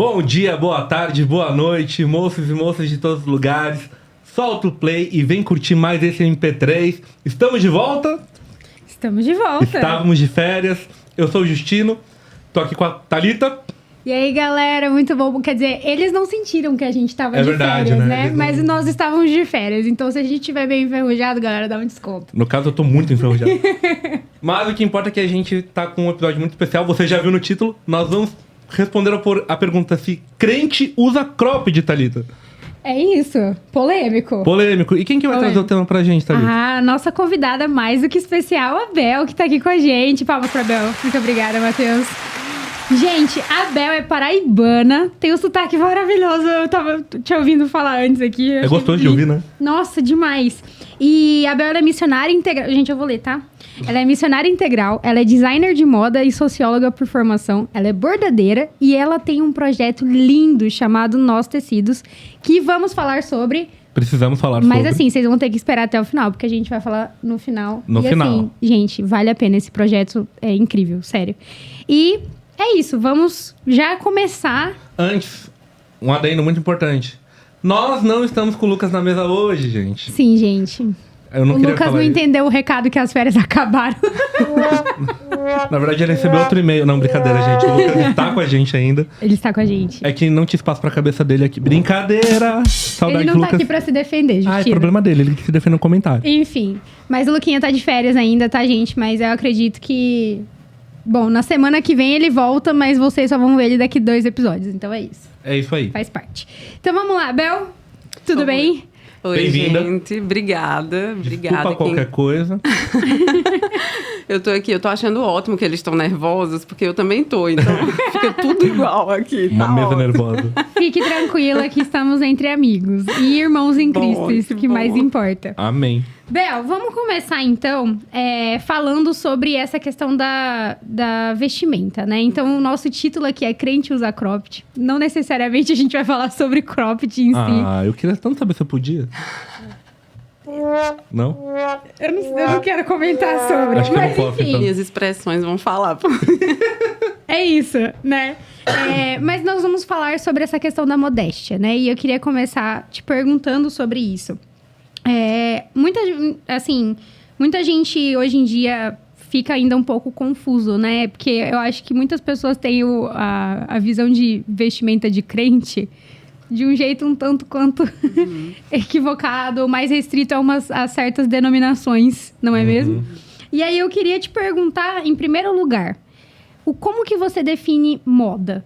Bom dia, boa tarde, boa noite, moços e moças de todos os lugares. Solta o play e vem curtir mais esse MP3. Estamos de volta? Estamos de volta. Estávamos de férias. Eu sou o Justino, tô aqui com a Thalita. E aí, galera, muito bom. Quer dizer, eles não sentiram que a gente tava de verdade, férias, né? né? Mas nós estávamos de férias. Então, se a gente estiver bem enferrujado, galera, dá um desconto. No caso, eu tô muito enferrujado. Mas o que importa é que a gente tá com um episódio muito especial. Você já viu no título. Nós vamos responder a pergunta se crente usa cropped, Thalita. É isso. Polêmico. Polêmico. E quem que vai trazer o tema pra gente, Thalita? A nossa convidada mais do que especial, a Bel, que tá aqui com a gente. Palmas pra Bel. Muito obrigada, Matheus. Gente, a Bel é paraibana, tem um sotaque maravilhoso. Eu tava te ouvindo falar antes aqui. É gostoso de ouvir, né? Nossa, demais. E a Bel, ela é missionária integral. Gente, eu vou ler, tá? Ela é missionária integral, ela é designer de moda e socióloga por formação, ela é bordadeira e ela tem um projeto lindo chamado Nós Tecidos, que vamos falar sobre... Precisamos falar sobre. Mas assim, vocês vão ter que esperar até o final, porque a gente vai falar no final. No final. Assim, gente, vale a pena, esse projeto é incrível, sério. E é isso, vamos já começar... Antes, um adendo muito importante. Nós não estamos com o Lucas na mesa hoje, gente. Sim, gente. Eu não O queria Lucas falar não isso. entendeu o recado que as férias acabaram. Na verdade, ele recebeu outro e-mail. Não, brincadeira, gente. O Lucas está com a gente ainda. Ele está com a gente. É que não tinha espaço pra cabeça dele aqui. Brincadeira! Saudade Ele não do tá Lucas. aqui pra se defender, Justino. Ah, é problema dele. Ele que se defende no comentário. Enfim, mas o Luquinha tá de férias ainda, tá, gente? Mas eu acredito que... Bom, na semana que vem ele volta, mas vocês só vão ver ele daqui 2 episódios. Então é isso, É isso aí. faz parte. Então vamos lá, Bel, tudo bem? Oi, Bem-vinda. gente. Obrigada. Desculpa qualquer coisa. Eu tô aqui, eu tô achando ótimo que eles estão nervosos, porque eu também tô, então fica tudo igual aqui. Uma tá mesa ótimo. nervosa. Fique tranquila que estamos entre amigos e irmãos em Bom, Cristo, isso que que bom. mais importa. Amém. Bel, vamos começar então falando sobre essa questão da vestimenta, né? Então, o nosso título aqui é Crente Usa Cropped. Não necessariamente a gente vai falar sobre cropped em si. Ah, eu queria tanto saber se eu podia. Não? Eu não quero comentar sobre, Acho que eu não mas posso, enfim. então. Minhas expressões vão falar. É isso, né? Mas nós vamos falar sobre essa questão da modéstia, né? E eu queria começar te perguntando sobre isso. Muita gente hoje em dia fica ainda um pouco confuso, né? Porque eu acho que muitas pessoas têm a visão de vestimenta de crente de um jeito um tanto quanto equivocado, ou mais restrito a certas denominações, não é mesmo? E aí eu queria te perguntar, em primeiro lugar, como que você define moda?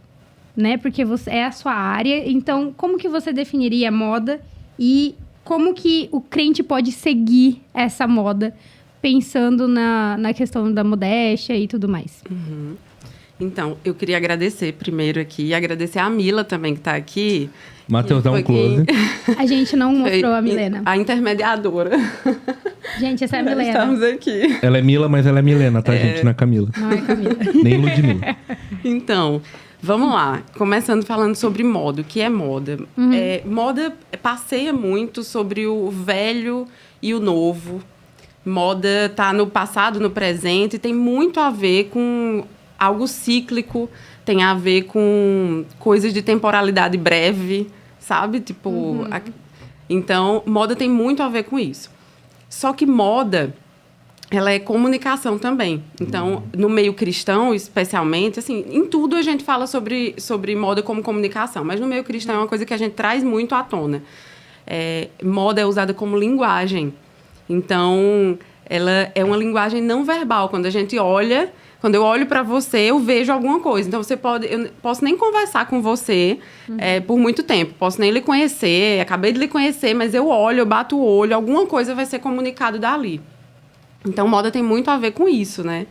Né? Porque é a sua área, então como que você definiria moda e como que o crente pode seguir essa moda, pensando na questão da modéstia e tudo mais? Então, eu queria agradecer primeiro aqui, e agradecer a Mila também, que tá aqui. Matheus, dá um Foi close. A gente não mostrou Foi a Milena. A intermediadora. Gente, essa é a Nós Milena. estamos aqui. Ela é Mila, mas ela é Milena, tá, gente? Não é Camila. Não é Camila. Nem Ludmilla. Então, vamos lá. Começando falando sobre moda. O que é moda? Moda passeia muito sobre o velho e o novo. Moda tá no passado, no presente, e tem muito a ver com algo cíclico, tem a ver com coisas de temporalidade breve, sabe? Tipo, então, moda tem muito a ver com isso. Só que moda, ela é comunicação também. Então, no meio cristão, especialmente, assim, em tudo a gente fala sobre moda como comunicação, mas no meio cristão é uma coisa que a gente traz muito à tona. Moda é usada como linguagem. Então, ela é uma linguagem não verbal. Quando eu olho para você, eu vejo alguma coisa. Então, eu posso nem conversar com você por muito tempo. Posso nem lhe conhecer, acabei de lhe conhecer, mas eu olho, eu bato o olho, alguma coisa vai ser comunicado dali. Então, moda tem muito a ver com isso, né?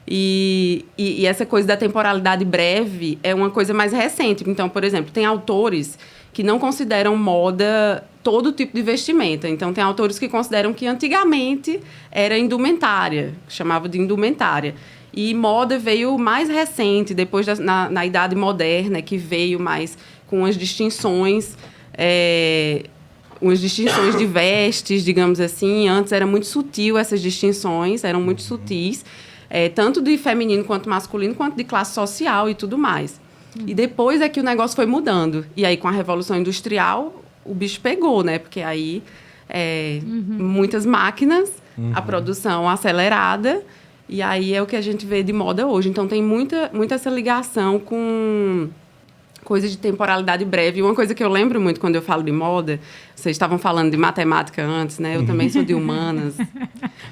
E essa coisa da temporalidade breve é uma coisa mais recente. Então, por exemplo, tem autores que não consideram moda todo tipo de vestimenta. Então, tem autores que consideram que antigamente era indumentária, chamava de indumentária. E moda veio mais recente, depois na Idade Moderna, que veio mais com as distinções de vestes, digamos assim. Antes era muito sutil essas distinções, eram muito sutis, tanto de feminino quanto masculino, quanto de classe social e tudo mais. E depois é que o negócio foi mudando. E aí, com a Revolução Industrial, o bicho pegou, né? Porque aí, muitas máquinas, a produção acelerada, e aí é o que a gente vê de moda hoje. Então, tem muita essa ligação com coisa de temporalidade breve. Uma coisa que eu lembro muito quando eu falo de moda, vocês estavam falando de matemática antes, né? Eu também sou de humanas.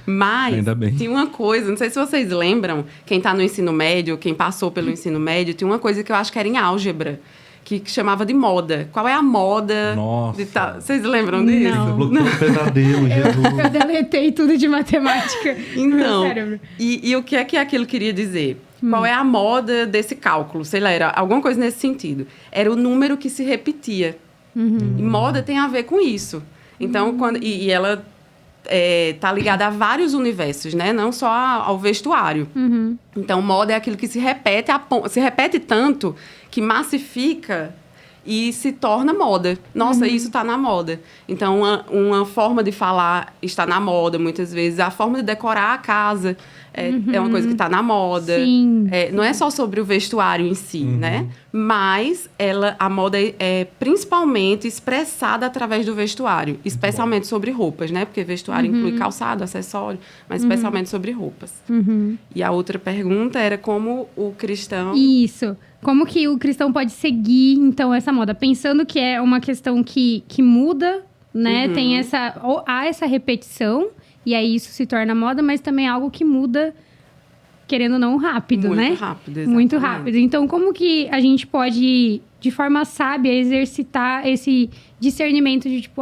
Mas Ainda bem. tinha uma coisa, não sei se vocês lembram, quem está no ensino médio, quem passou pelo ensino médio, tinha uma coisa que eu acho que era em álgebra, que chamava de moda. Qual é a moda? Nossa. Vocês lembram disso? Não. Bloqueou um pesadelo, Jesus. Eu deletei tudo de matemática no meu Então, cérebro. e o que é que aquilo queria dizer? Qual é a moda desse cálculo? Sei lá, era alguma coisa nesse sentido. Era o número que se repetia. E moda tem a ver com isso. Então, e ela tá ligada a vários universos, né? Não só ao vestuário. Então, moda é aquilo que se repete tanto que massifica e se torna moda. Nossa, isso está na moda. Então, uma forma de falar está na moda, muitas vezes. A forma de decorar a casa é uma coisa que está na moda. Sim. Não é só sobre o vestuário em si, né? Mas a moda é principalmente expressada através do vestuário. Especialmente sobre roupas, né? Porque vestuário inclui calçado, acessório, mas especialmente sobre roupas. E a outra pergunta era como o cristão... Isso. Como que o cristão pode seguir, então, essa moda? Pensando que é uma questão que muda, né? Tem há essa repetição, e aí isso se torna moda, mas também é algo que muda, querendo ou não, rápido, Muito né? rápido, exatamente. Muito rápido. Então, como que a gente pode, de forma sábia, exercitar esse discernimento de, tipo,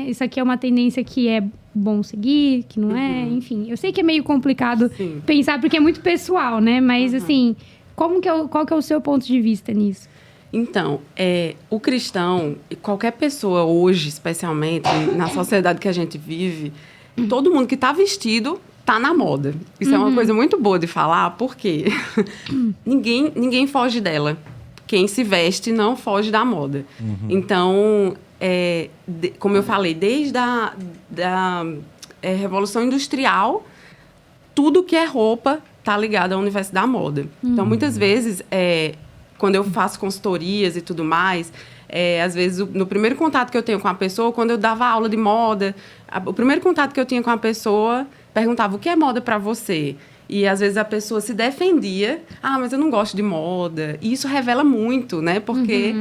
isso aqui é uma tendência que é bom seguir, que não é, enfim. Eu sei que é meio complicado pensar, porque é muito pessoal, né? Mas, assim... Qual que é o seu ponto de vista nisso? Então, o cristão, e qualquer pessoa hoje, especialmente, na sociedade que a gente vive, todo mundo que está vestido está na moda. Isso é uma coisa muito boa de falar, porque ninguém foge dela. Quem se veste não foge da moda. Então, como eu falei, desde a Revolução Industrial, tudo que é roupa está ligado ao universo da moda. Então, muitas vezes, quando eu faço consultorias e tudo mais, às vezes, no primeiro contato que eu tenho com a pessoa, quando eu dava aula de moda, o primeiro contato que eu tinha com a pessoa, perguntava, o que é moda para você? E, às vezes, a pessoa se defendia, mas eu não gosto de moda. E isso revela muito, né? Porque,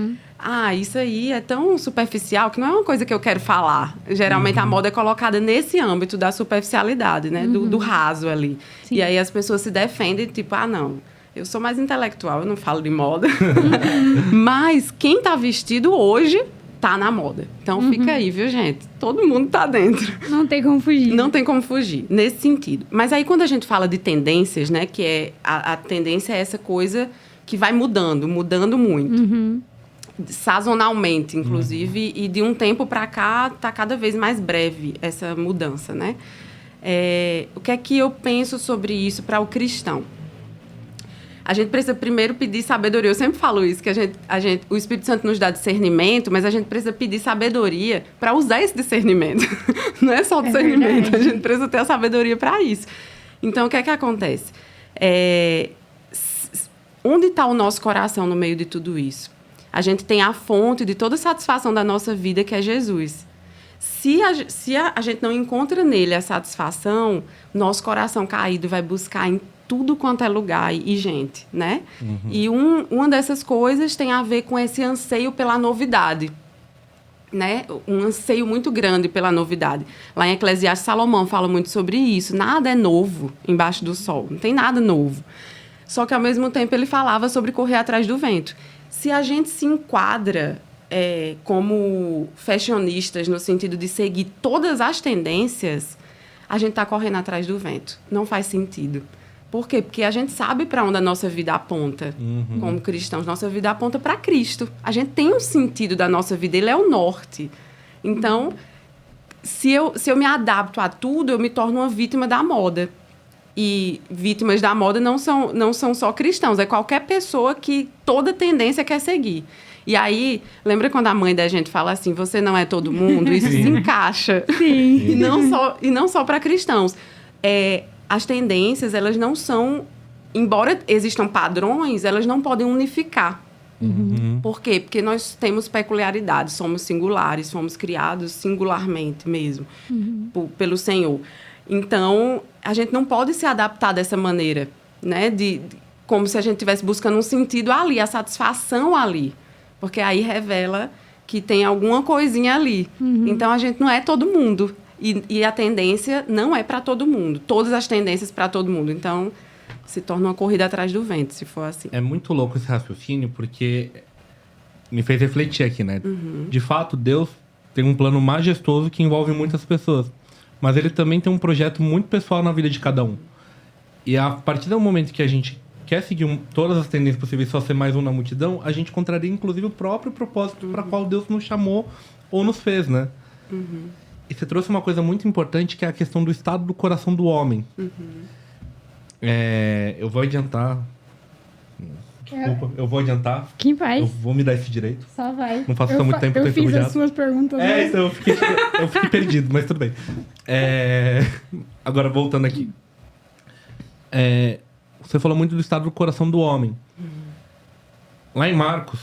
isso aí é tão superficial que não é uma coisa que eu quero falar. Geralmente, a moda é colocada nesse âmbito da superficialidade, né? Do raso ali. Sim. E aí, as pessoas se defendem, tipo, não, eu sou mais intelectual, eu não falo de moda. Mas quem tá vestido hoje tá na moda. Então, fica aí, viu, gente? Todo mundo tá dentro. Não tem como fugir. Não tem como fugir, nesse sentido. Mas aí, quando a gente fala de tendências, né? Que é a tendência é essa coisa que vai mudando muito. Sazonalmente, inclusive. E de um tempo para cá, tá cada vez mais breve essa mudança, né? O que é que eu penso sobre isso para o cristão? A gente precisa primeiro pedir sabedoria. Eu sempre falo isso, que o Espírito Santo nos dá discernimento, mas a gente precisa pedir sabedoria para usar esse discernimento. Não é só o discernimento, verdade. A gente precisa ter a sabedoria para isso. Então, o que é que acontece? Onde está o nosso coração no meio de tudo isso? A gente tem a fonte de toda a satisfação da nossa vida, que é Jesus. Se a gente não encontra nele a satisfação, nosso coração caído vai buscar em tudo quanto é lugar e gente, né? E uma dessas coisas tem a ver com esse anseio pela novidade, né? Um anseio muito grande pela novidade. Lá em Eclesiastes, Salomão fala muito sobre isso. Nada é novo embaixo do sol, não tem nada novo. Só que, ao mesmo tempo, ele falava sobre correr atrás do vento. Se a gente se enquadra como fashionistas, no sentido de seguir todas as tendências, a gente está correndo atrás do vento. Não faz sentido. Por quê? Porque a gente sabe para onde a nossa vida aponta. Como cristãos, nossa vida aponta para Cristo. A gente tem um sentido da nossa vida, ele é o norte. Então, se eu me adapto a tudo, eu me torno uma vítima da moda. E vítimas da moda não são só cristãos, é qualquer pessoa que toda tendência quer seguir. E aí, lembra quando a mãe da gente fala assim, você não é todo mundo? Isso se encaixa. Sim. E não só para cristãos. As tendências, elas não são... Embora existam padrões, elas não podem unificar. Por quê? Porque nós temos peculiaridades, somos singulares, fomos criados singularmente mesmo, pelo Senhor. Então, a gente não pode se adaptar dessa maneira, né? Como se a gente estivesse buscando um sentido ali, a satisfação ali. Porque aí revela que tem alguma coisinha ali. Então, a gente não é todo mundo. E a tendência não é para todo mundo. Todas as tendências para todo mundo. Então, se torna uma corrida atrás do vento, se for assim. É muito louco esse raciocínio, porque me fez refletir aqui, né? De fato, Deus tem um plano majestoso que envolve muitas pessoas. Mas ele também tem um projeto muito pessoal na vida de cada um. E a partir do momento que a gente quer seguir todas as tendências possíveis, só ser mais um na multidão, a gente contraria, inclusive, o próprio propósito para qual Deus nos chamou ou nos fez, né? E você trouxe uma coisa muito importante, que é a questão do estado do coração do homem. Eu vou adiantar. Desculpa, eu vou adiantar. Quem faz? Eu vou me dar esse direito. Só vai. Não faço há muito tempo que eu tô fiz enferrujado. as suas perguntas. Mas... Então eu fiquei perdido, mas tudo bem. Agora, voltando aqui. Você falou muito do estado do coração do homem. Lá em Marcos,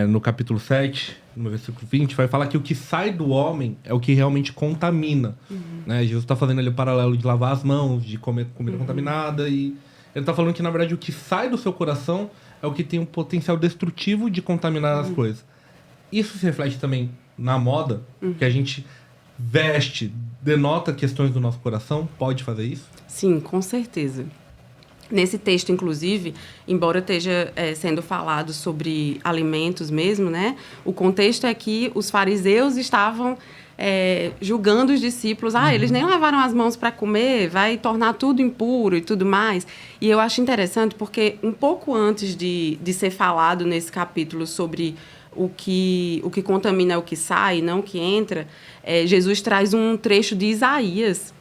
no capítulo 7, no versículo 20, vai falar que o que sai do homem é o que realmente contamina. Né? Jesus está fazendo ali o paralelo de lavar as mãos, de comer comida contaminada. E ele está falando que, na verdade, o que sai do seu coração é o que tem um potencial destrutivo de contaminar as coisas. Isso se reflete também na moda, que a gente veste, denota questões do nosso coração. Pode fazer isso? Sim, com certeza. Nesse texto, inclusive, embora esteja sendo falado sobre alimentos mesmo, né? O contexto é que os fariseus estavam julgando os discípulos. Eles nem lavaram as mãos para comer, vai tornar tudo impuro e tudo mais. E eu acho interessante porque um pouco antes de ser falado nesse capítulo sobre o que contamina é o que sai, não o que entra, Jesus traz um trecho de Isaías,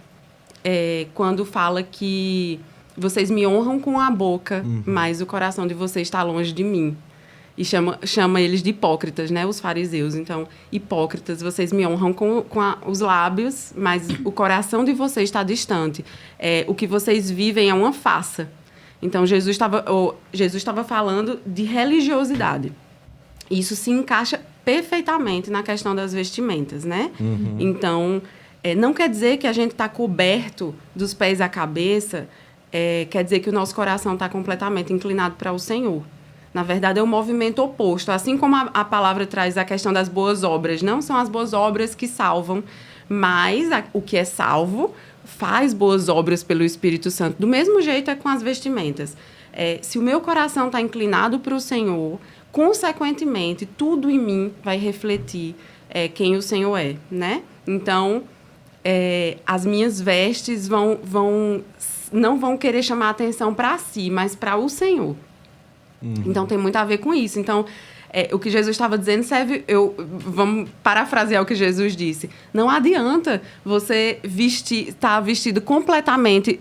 quando fala que vocês me honram com a boca, mas o coração de vocês está longe de mim. E chama eles de hipócritas, né? Os fariseus. Então, hipócritas, vocês me honram com os lábios, mas o coração de vocês está distante. O que vocês vivem é uma farsa. Então, Jesus estava falando de religiosidade. Isso se encaixa perfeitamente na questão das vestimentas, né? Então, não quer dizer que a gente está coberto dos pés à cabeça, quer dizer que o nosso coração está completamente inclinado para o Senhor. Na verdade, é o movimento oposto. Assim como a palavra traz a questão das boas obras, não são as boas obras que salvam, mas o que é salvo faz boas obras pelo Espírito Santo. Do mesmo jeito é com as vestimentas. Se o meu coração está inclinado para o Senhor, consequentemente, tudo em mim vai refletir quem o Senhor é, né? Então, as minhas vestes não vão querer chamar a atenção para si, mas para o Senhor. Então, tem muito a ver com isso. Então, o que Jesus estava dizendo serve... Vamos parafrasear o que Jesus disse. Não adianta você estar vestido completamente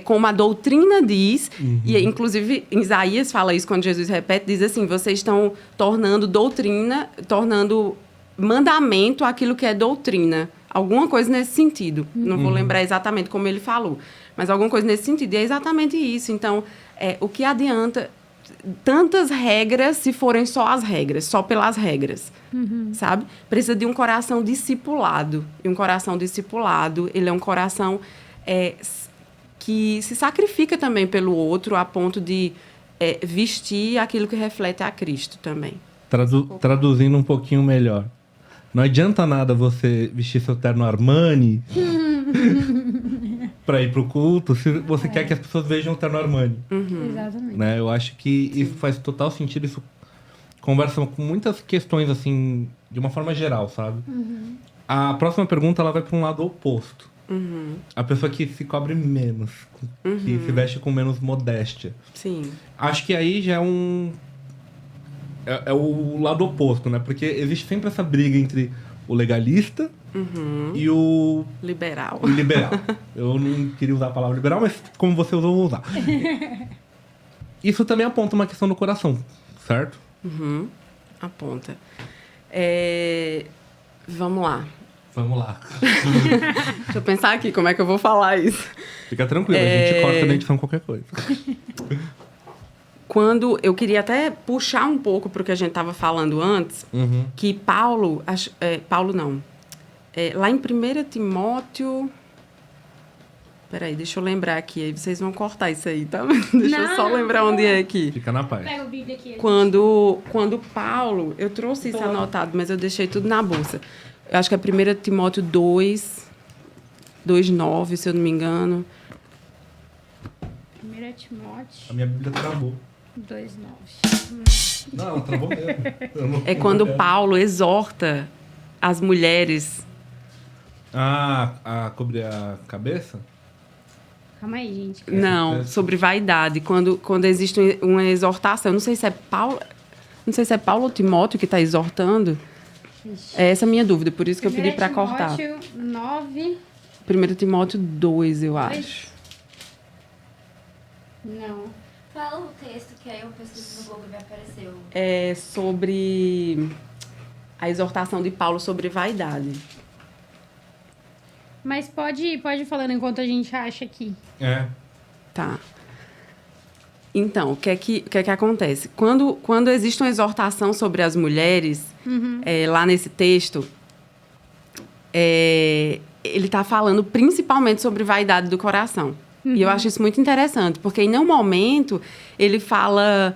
como a doutrina diz. E, inclusive, Isaías fala isso quando Jesus repete. Diz assim, vocês estão tornando doutrina, tornando mandamento aquilo que é doutrina. Alguma coisa nesse sentido. Não vou lembrar exatamente como ele falou. Mas alguma coisa nesse sentido. E é exatamente isso. Então, o que adianta tantas regras se forem só as regras, só pelas regras, sabe? Precisa de um coração discipulado. E um coração discipulado, ele é um coração que se sacrifica também pelo outro a ponto de vestir aquilo que reflete a Cristo também. Traduzindo um pouquinho melhor. Não adianta nada você vestir seu terno Armani para ir pro culto se você quer que as pessoas vejam o terno Armani. Exatamente. Né? Eu acho que isso faz total sentido. Isso conversa com muitas questões, assim, de uma forma geral, sabe? A próxima pergunta, ela vai para um lado oposto. A pessoa que se cobre menos, que se veste com menos modéstia. Sim. Acho que aí já é o lado oposto, né? Porque existe sempre essa briga entre o legalista e o... liberal. Eu não queria usar a palavra liberal, mas como você usou, eu vou usar. Isso também aponta uma questão do coração, certo? Aponta. Vamos lá. Deixa eu pensar aqui como é que eu vou falar isso. Fica tranquilo, a gente corta na edição qualquer coisa. quando eu queria até puxar um pouco para o que a gente estava falando antes, que Paulo, Paulo não, lá em 1 Timóteo... Peraí, deixa eu lembrar aqui, aí vocês vão cortar isso aí, tá? Deixa eu só lembrar onde é aqui. Fica na paz. Pega o Bíblia aqui. Quando Paulo... Eu trouxe isso anotado, mas eu deixei tudo na bolsa. Eu acho que é 1 Timóteo 2:9, se eu não me engano. 1 Timóteo A minha Bíblia travou. 2:9. Não, travou mesmo. É quando Paulo exorta as mulheres... A cobrir a cabeça? Calma aí, gente. Não, sobre vaidade. Quando existe uma exortação. Não sei se é Paulo ou Timóteo que está exortando. É essa a minha dúvida, por isso que eu pedi para cortar. 1 Timóteo 9. 1 Timóteo 2, eu acho. Não. Fala o texto que aí eu pesquiso no Google e vai aparecer. É sobre a exortação de Paulo sobre vaidade. Mas pode ir falando enquanto a gente acha aqui. Tá. Então, o que é que acontece? Quando existe uma exortação sobre as mulheres, lá nesse texto, ele está falando principalmente sobre vaidade do coração. E eu acho isso muito interessante, porque em nenhum momento ele fala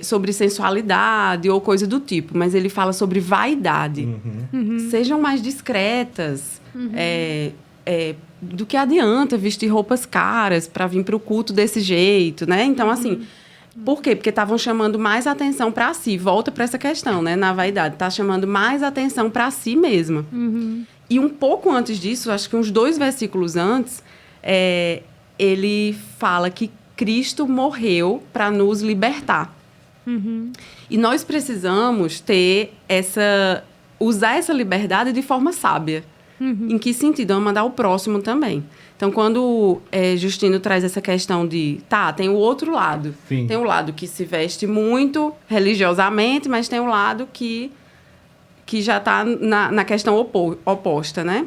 sobre sensualidade ou coisa do tipo, mas ele fala sobre vaidade. Sejam mais discretas. Do que adianta vestir roupas caras para vir para o culto desse jeito, né? Então, assim, por quê? Porque estavam chamando mais atenção para si. Volta para essa questão, né? Na vaidade. Está chamando mais atenção para si mesma. E um pouco antes disso, acho que uns 2 versículos antes, ele fala que Cristo morreu para nos libertar. E nós precisamos usar essa liberdade de forma sábia. Em que sentido? Amar o próximo também. Então, quando Justino traz essa questão de... tem o outro lado. Sim. Tem o lado que se veste muito religiosamente, mas tem o lado que já está na questão oposta, né?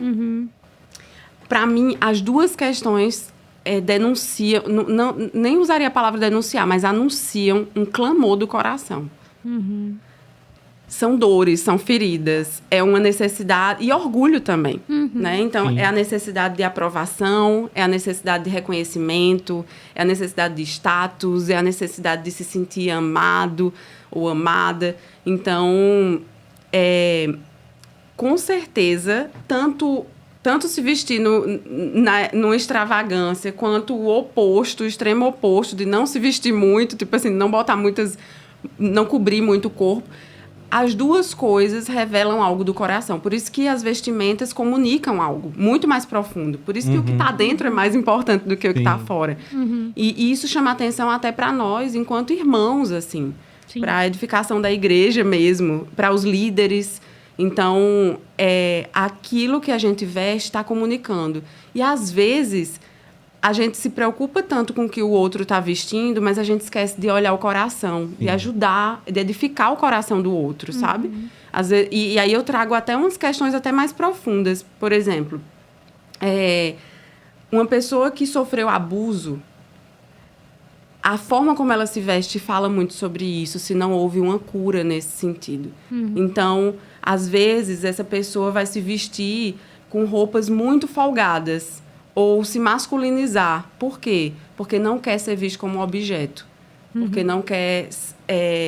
Para mim, as duas questões denunciam... nem usaria a palavra denunciar, mas anunciam um clamor do coração. São dores, são feridas, é uma necessidade... E orgulho também, né? Então, Sim. É a necessidade de aprovação, é a necessidade de reconhecimento, é a necessidade de status, é a necessidade de se sentir amado ou amada. Então, com certeza, tanto se vestir numa extravagância, quanto o oposto, o extremo oposto, de não se vestir muito, tipo assim, não botar não cobrir muito o corpo. As duas coisas revelam algo do coração. Por isso que as vestimentas comunicam algo muito mais profundo. Por isso que o que está dentro é mais importante do que o que está fora. E isso chama atenção até para nós, enquanto irmãos, assim. Para a edificação da igreja mesmo, para os líderes. Então, aquilo que a gente veste está comunicando. E, às vezes, a gente se preocupa tanto com o que o outro está vestindo, mas a gente esquece de olhar o coração, de ajudar, de edificar o coração do outro, sabe? Às vezes, e aí eu trago até umas questões até mais profundas. Por exemplo, uma pessoa que sofreu abuso, a forma como ela se veste fala muito sobre isso, se não houve uma cura nesse sentido. Então, às vezes, essa pessoa vai se vestir com roupas muito folgadas, ou se masculinizar. Por quê? Porque não quer ser visto como objeto. Porque não quer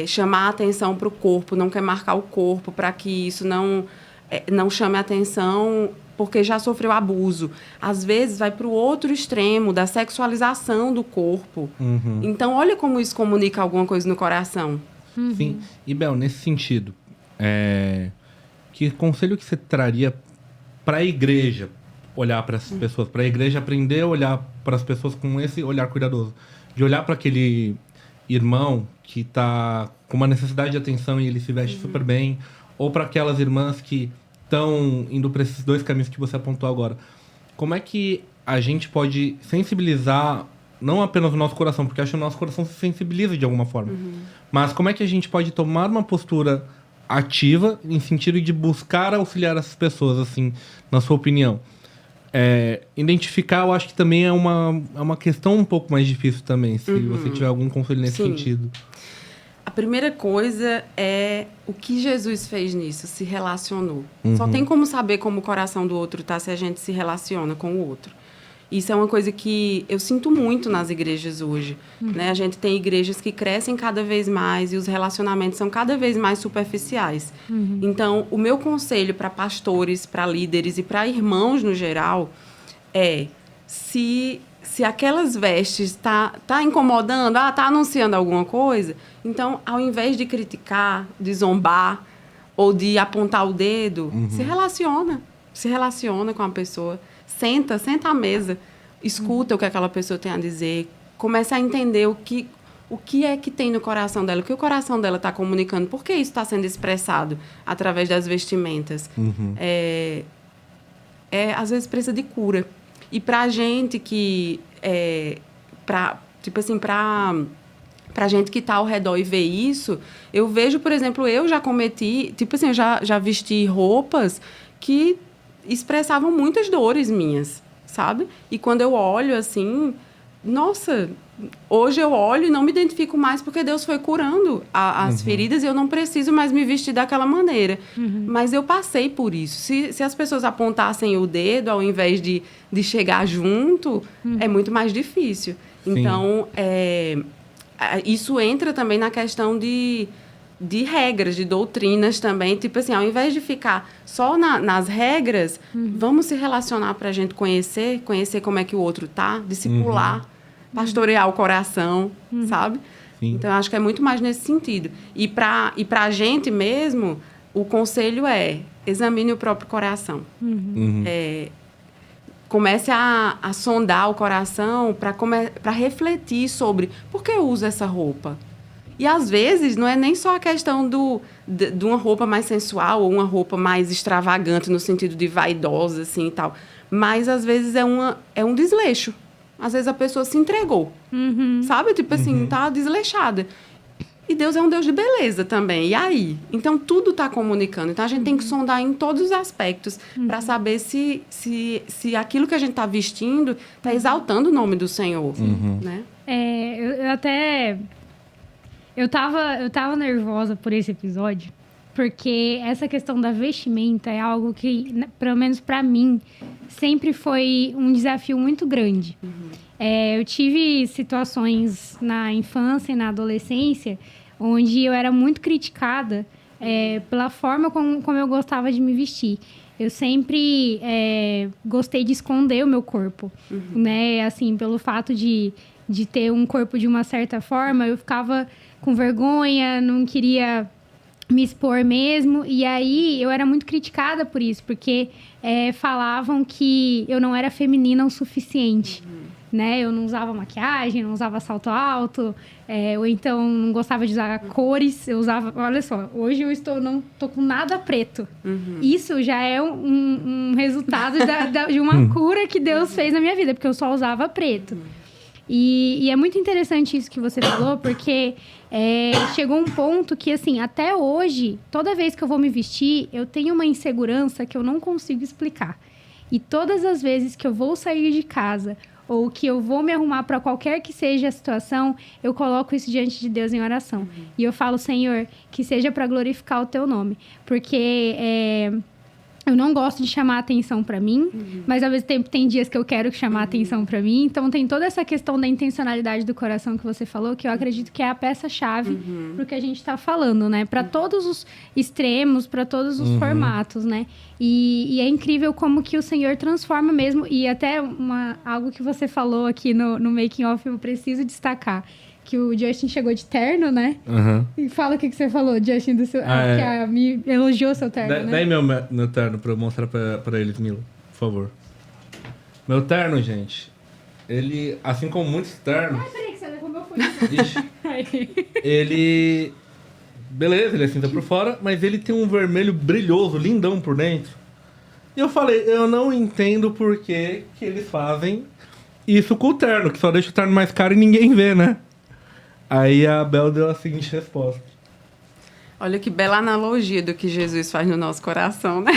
chamar a atenção para o corpo, não quer marcar o corpo para que isso não chame a atenção, porque já sofreu abuso. Às vezes, vai para o outro extremo da sexualização do corpo. Então, olha como isso comunica alguma coisa no coração. Sim. E, Bel, nesse sentido, que conselho que você traria para a igreja olhar para essas pessoas, para a igreja aprender a olhar para as pessoas com esse olhar cuidadoso, de olhar para aquele irmão que está com uma necessidade de atenção e ele se veste super bem, ou para aquelas irmãs que estão indo para esses 2 caminhos que você apontou agora. Como é que a gente pode sensibilizar não apenas o nosso coração, porque acho que o nosso coração se sensibiliza de alguma forma, mas como é que a gente pode tomar uma postura ativa em sentido de buscar auxiliar essas pessoas, assim, na sua opinião? Identificar, eu acho que também é uma questão um pouco mais difícil também, se você tiver algum conselho nesse Sim. sentido. A primeira coisa é o que Jesus fez nisso, se relacionou. Só tem como saber como o coração do outro tá se a gente se relaciona com o outro. Isso é uma coisa que eu sinto muito nas igrejas hoje, né? A gente tem igrejas que crescem cada vez mais e os relacionamentos são cada vez mais superficiais. Então, o meu conselho para pastores, para líderes e para irmãos no geral é: se aquelas vestes tá incomodando, tá anunciando alguma coisa, então, ao invés de criticar, de zombar ou de apontar o dedo, se relaciona com a pessoa. Senta à mesa, escuta o que aquela pessoa tem a dizer, começa a entender o que é que tem no coração dela, o que o coração dela está comunicando, por que isso está sendo expressado através das vestimentas. Às vezes precisa de cura. E pra gente que pra gente que tá ao redor e vê isso, eu vejo, por exemplo, eu já cometi, eu já vesti roupas que expressavam muitas dores minhas, sabe? E quando eu olho assim, nossa, hoje eu olho e não me identifico mais porque Deus foi curando as feridas e eu não preciso mais me vestir daquela maneira. Mas eu passei por isso. Se as pessoas apontassem o dedo ao invés de chegar junto, é muito mais difícil. Sim. Então, isso entra também na questão de regras, de doutrinas também. Ao invés de ficar só nas regras, vamos se relacionar para a gente conhecer como é que o outro tá, discipular, pastorear o coração, sabe? Sim. Então, eu acho que é muito mais nesse sentido. E para a gente mesmo, o conselho é: examine o próprio coração. Comece a sondar o coração para refletir sobre por que eu uso essa roupa. E, às vezes, não é nem só a questão de uma roupa mais sensual ou uma roupa mais extravagante, no sentido de vaidosa, assim, e tal. Mas, às vezes, é um desleixo. Às vezes, a pessoa se entregou, sabe? Tá desleixada. E Deus é um Deus de beleza também. E aí? Então, tudo está comunicando. Então, a gente tem que sondar em todos os aspectos para saber se aquilo que a gente está vestindo está exaltando o nome do Senhor, né? Eu tava nervosa por esse episódio, porque essa questão da vestimenta é algo que, pelo menos pra mim, sempre foi um desafio muito grande. Eu tive situações na infância e na adolescência onde eu era muito criticada pela forma como eu gostava de me vestir. Eu sempre gostei de esconder o meu corpo, né? Assim, pelo fato de ter um corpo de uma certa forma, eu ficava com vergonha, não queria me expor mesmo. E aí, eu era muito criticada por isso, porque falavam que eu não era feminina o suficiente, né? Eu não usava maquiagem, não usava salto alto, ou então não gostava de usar cores. Eu usava... Olha só, hoje eu não tô com nada preto. Isso já é um resultado de uma cura que Deus fez na minha vida, porque eu só usava preto. E é muito interessante isso que você falou, porque chegou um ponto que, assim, até hoje, toda vez que eu vou me vestir, eu tenho uma insegurança que eu não consigo explicar. E todas as vezes que eu vou sair de casa ou que eu vou me arrumar para qualquer que seja a situação, eu coloco isso diante de Deus em oração. E eu falo: Senhor, que seja para glorificar o teu nome. Porque eu não gosto de chamar atenção para mim, mas ao mesmo tempo tem dias que eu quero chamar atenção para mim. Então tem toda essa questão da intencionalidade do coração que você falou, que eu acredito que é a peça-chave pro que a gente tá falando, né? Para todos os extremos, para todos os formatos, né? E é incrível como que o Senhor transforma mesmo. E até algo que você falou aqui no making of, eu preciso destacar. Que o Justin chegou de terno, né? E fala o que você falou, Justin, do seu... que me elogiou seu terno, né? Daí meu terno pra eu mostrar pra eles, Milo, por favor. Meu terno, gente, ele, assim como muitos ternos... Peraí que você levou meu fone. Ele... Beleza, ele é cinza por fora, mas ele tem um vermelho brilhoso, lindão por dentro. E eu falei, eu não entendo por que eles fazem isso com o terno, que só deixa o terno mais caro e ninguém vê, né? Aí a Bel deu a seguinte resposta. Olha que bela analogia do que Jesus faz no nosso coração, né?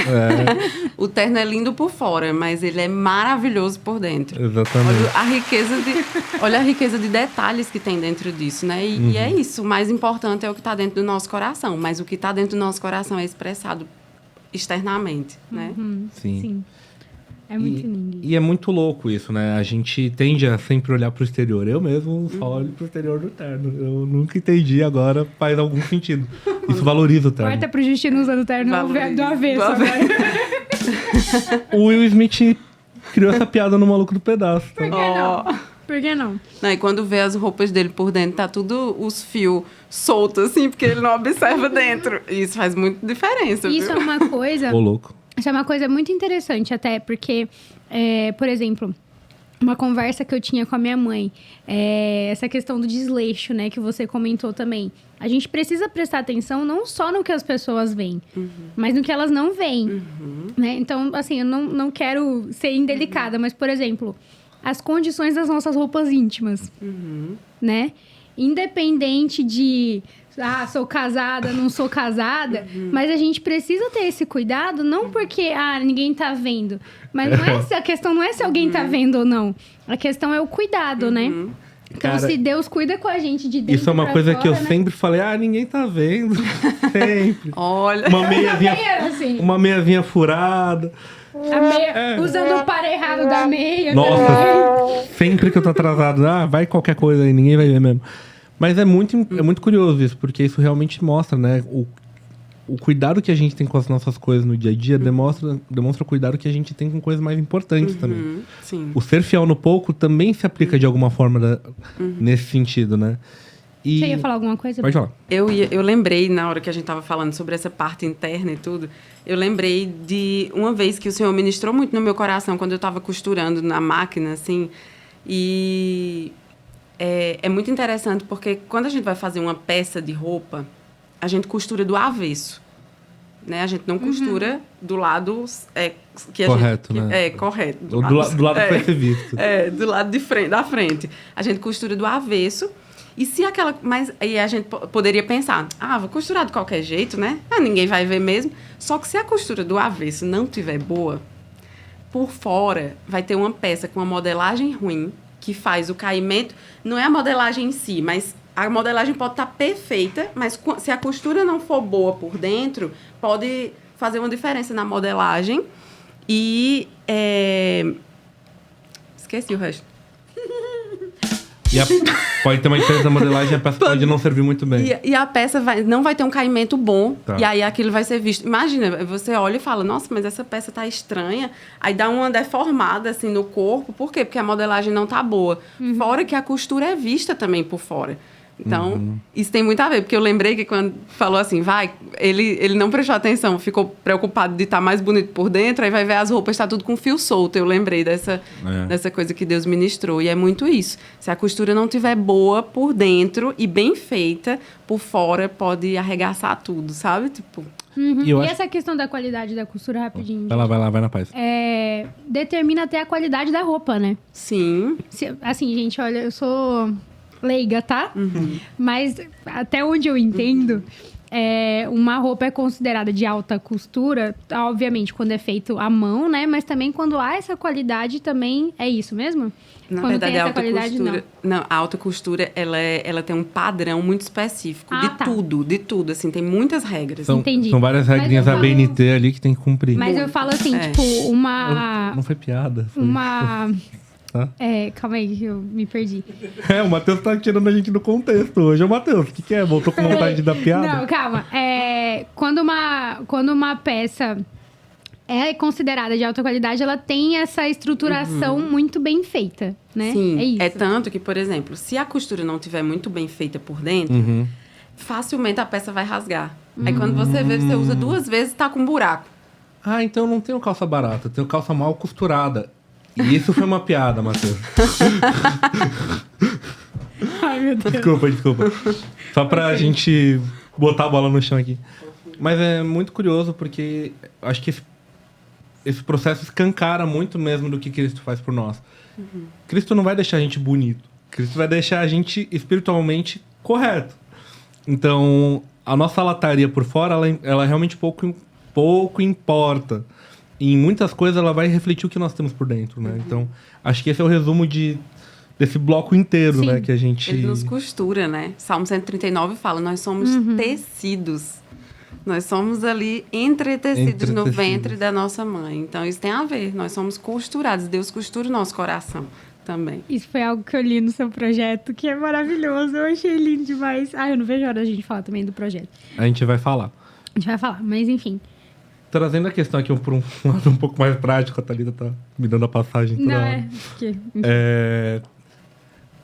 O terno é lindo por fora, mas ele é maravilhoso por dentro. Exatamente. Olha a riqueza de detalhes que tem dentro disso, né? E é isso, o mais importante é o que está dentro do nosso coração, mas o que está dentro do nosso coração é expressado externamente, né? Sim. É muito lindo. E é muito louco isso, né? A gente tende a sempre olhar pro exterior. Eu mesmo só olho pro exterior do terno. Eu nunca entendi, agora faz algum sentido. Isso valoriza o terno. Corta pro Justino usando o terno do avesso agora. O Will Smith criou essa piada no Maluco do Pedaço. Por que não? Por que não? Não, e quando vê as roupas dele por dentro, tá tudo os fios soltos, assim, porque ele não observa dentro. E isso faz muita diferença, Isso viu? é uma coisa... Ô, louco. Isso é uma coisa muito interessante até, porque, por exemplo, uma conversa que eu tinha com a minha mãe, essa questão do desleixo, né, que você comentou também. A gente precisa prestar atenção não só no que as pessoas veem, mas no que elas não veem, né? Então, assim, eu não quero ser indelicada, mas, por exemplo, as condições das nossas roupas íntimas, né? Independente de... sou casada, não sou casada. Mas a gente precisa ter esse cuidado, não porque, ninguém tá vendo. Mas a questão não é se alguém tá vendo ou não. A questão é o cuidado, né? Então, Cara, se Deus cuida com a gente de dentro isso é uma pra coisa fora, que eu né? sempre falei, ninguém tá vendo. Sempre. Olha, Uma meiazinha, Assim, uma meiazinha furada. a meia, usando o par errado da meia. Nossa, também. sempre que eu tô atrasado, vai qualquer coisa aí, ninguém vai ver mesmo. Mas é muito curioso isso, porque isso realmente mostra, né? O cuidado que a gente tem com as nossas coisas no dia a dia demonstra o cuidado que a gente tem com coisas mais importantes também. sim. O ser fiel no pouco também se aplica de alguma forma nesse sentido, né? E... Você ia falar alguma coisa? Pode falar. Eu lembrei, na hora que a gente estava falando sobre essa parte interna e tudo, eu lembrei de uma vez que o Senhor ministrou muito no meu coração, quando eu estava costurando na máquina, assim, e... É muito interessante, porque quando a gente vai fazer uma peça de roupa, a gente costura do avesso, né? A gente não costura do lado que a Correto, gente... né? Correto. Do lado que vai ser visto. Do lado da frente. A gente costura do avesso. E se aquela... Mas aí a gente poderia pensar, vou costurar de qualquer jeito, né? Ninguém vai ver mesmo. Só que se a costura do avesso não tiver boa, por fora vai ter uma peça com uma modelagem ruim, que faz o caimento, não é a modelagem em si, mas a modelagem pode estar perfeita, mas se a costura não for boa por dentro, pode fazer uma diferença na modelagem e... Esqueci o resto. E pode ter uma diferença na modelagem, a peça pode não servir muito bem. E a peça não vai ter um caimento bom, Tá. e aí aquilo vai ser visto. Imagina, você olha e fala, nossa, mas essa peça tá estranha. Aí dá uma deformada, assim, no corpo. Por quê? Porque a modelagem não tá boa. Fora que a costura é vista também por fora. Então, isso tem muito a ver, porque eu lembrei que quando falou assim, ele não prestou atenção, ficou preocupado de estar mais bonito por dentro, aí vai ver as roupas, está tudo com fio solto. Eu lembrei dessa coisa que Deus ministrou. E é muito isso. Se a costura não tiver boa por dentro e bem feita, por fora pode arregaçar tudo, sabe? Tipo... E eu acho... essa questão da qualidade da costura, rapidinho. Vai na paz. Determina até a qualidade da roupa, né? Sim. Assim, gente, olha, eu sou... leiga, tá? Mas até onde eu entendo, uma roupa é considerada de alta costura, obviamente, quando é feito à mão, né? Mas também quando há essa qualidade, também é isso mesmo? Na quando verdade, tem a essa alta qualidade, costura... Não, a alta costura, ela tem um padrão muito específico. De tudo, assim. Tem muitas regras. Entendi. São várias Mas regrinhas eu da falo- BNT ali que tem que cumprir. Mas eu falo assim, tipo, Não foi piada. Foi... uma... Tá? Calma aí, que eu me perdi. O Matheus tá tirando a gente do contexto hoje. Ô, Matheus, o que é? Voltou com vontade de dar piada? Não, calma. Quando uma peça é considerada de alta qualidade, ela tem essa estruturação muito bem feita, né? Sim, é isso. é tanto que, por exemplo, se a costura não estiver muito bem feita por dentro, facilmente a peça vai rasgar. Aí quando você vê, você usa 2 vezes e tá com um buraco. Então eu não tenho calça barata, eu tenho calça mal costurada. E isso foi uma piada, Matheus. Ai, meu Deus. Desculpa. Só pra gente botar a bola no chão aqui. Mas é muito curioso porque acho que esse processo escancara muito mesmo do que Cristo faz por nós. Cristo não vai deixar a gente bonito. Cristo vai deixar a gente espiritualmente correto. Então, a nossa lataria por fora, ela realmente pouco importa. E em muitas coisas ela vai refletir o que nós temos por dentro, né? Então, acho que esse é o resumo desse bloco inteiro, Sim. né? Que a gente... Ele nos costura, né? Salmo 139 fala, nós somos tecidos. Nós somos ali entretecidos no ventre da nossa mãe. Então, isso tem a ver. Nós somos costurados. Deus costura o nosso coração também. Isso foi algo que eu li no seu projeto, que é maravilhoso. Eu achei lindo demais. Eu não vejo a hora da gente falar também do projeto. A gente vai falar. A gente vai falar, mas enfim. Trazendo a questão aqui por um lado um pouco mais prático, a Thalita tá me dando a passagem toda hora. Porque...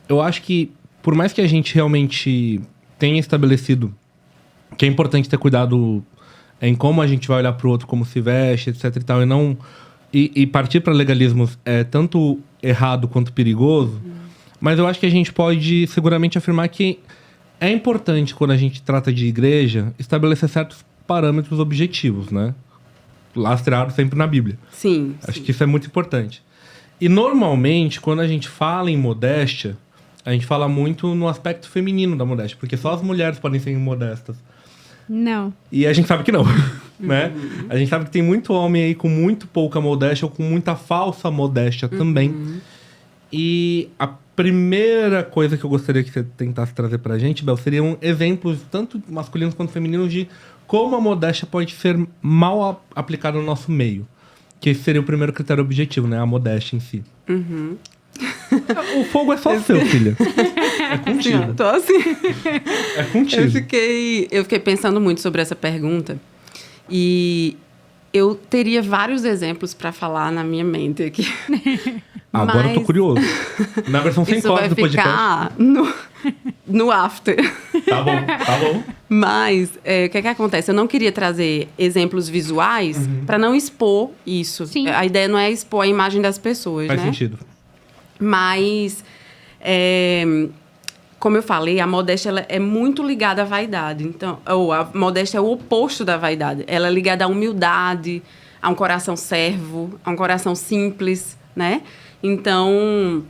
Eu acho que, por mais que a gente realmente tenha estabelecido que é importante ter cuidado em como a gente vai olhar pro outro, como se veste, etc e tal, e partir para legalismos é tanto errado quanto perigoso, mas eu acho que a gente pode seguramente afirmar que é importante, quando a gente trata de igreja, estabelecer certos parâmetros objetivos, né? Lastreados sempre na Bíblia. Sim. Acho que isso é muito importante. E normalmente, quando a gente fala em modéstia, a gente fala muito no aspecto feminino da modéstia, porque só as mulheres podem ser modestas. Não. E a gente sabe que não, né? A gente sabe que tem muito homem aí com muito pouca modéstia ou com muita falsa modéstia também. E a primeira coisa que eu gostaria que você tentasse trazer pra gente, Bel, seriam exemplos, tanto masculinos quanto femininos, de como a modéstia pode ser mal aplicada no nosso meio. Que esse seria o primeiro critério objetivo, né? A modéstia em si. O fogo é só seu, filha. É contigo. Sim, tô assim. É contigo. Eu fiquei pensando muito sobre essa pergunta. E eu teria vários exemplos para falar na minha mente aqui. Agora eu tô curioso. Na versão sem corte do podcast. Isso vai ficar no after. Tá bom. Mas, o que acontece? Eu não queria trazer exemplos visuais para não expor isso. Sim. A ideia não é expor a imagem das pessoas, Faz né? sentido. Mas, como eu falei, a modéstia ela é muito ligada à vaidade. Então, a modéstia é o oposto da vaidade. Ela é ligada à humildade, a um coração servo, a um coração simples, né? Então,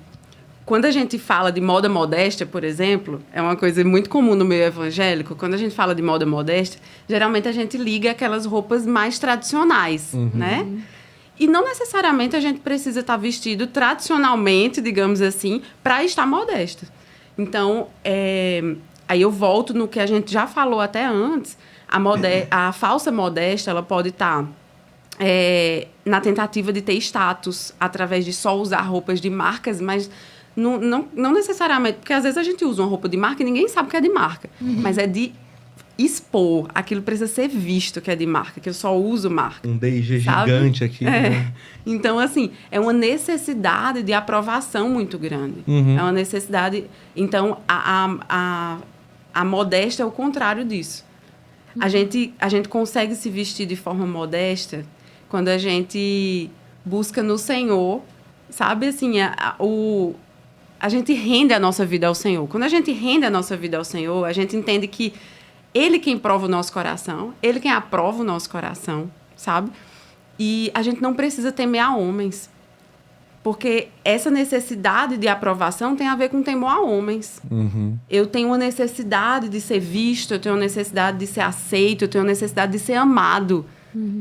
quando a gente fala de moda modéstia, por exemplo, é uma coisa muito comum no meio evangélico. Quando a gente fala de moda modéstia, geralmente a gente liga aquelas roupas mais tradicionais, né? E não necessariamente a gente precisa estar vestido tradicionalmente, digamos assim, para estar modesta. Então, aí eu volto no que a gente já falou até antes. A falsa modéstia, ela pode estar na tentativa de ter status através de só usar roupas de marcas, mas não necessariamente, porque às vezes a gente usa uma roupa de marca e ninguém sabe que é de marca, mas é de expor, aquilo precisa ser visto que é de marca, que eu só uso marca. Um DG sabe? gigante aqui. Né? Então, assim, é uma necessidade de aprovação muito grande. É uma necessidade... Então, a modéstia é o contrário disso. A gente consegue se vestir de forma modesta quando a gente busca no Senhor, sabe? Assim, a gente rende a nossa vida ao Senhor. Quando a gente rende a nossa vida ao Senhor, a gente entende que Ele quem prova o nosso coração, Ele quem aprova o nosso coração, sabe? E a gente não precisa temer a homens. Porque essa necessidade de aprovação tem a ver com temor a homens. Eu tenho uma necessidade de ser visto, eu tenho uma necessidade de ser aceito, eu tenho uma necessidade de ser amado.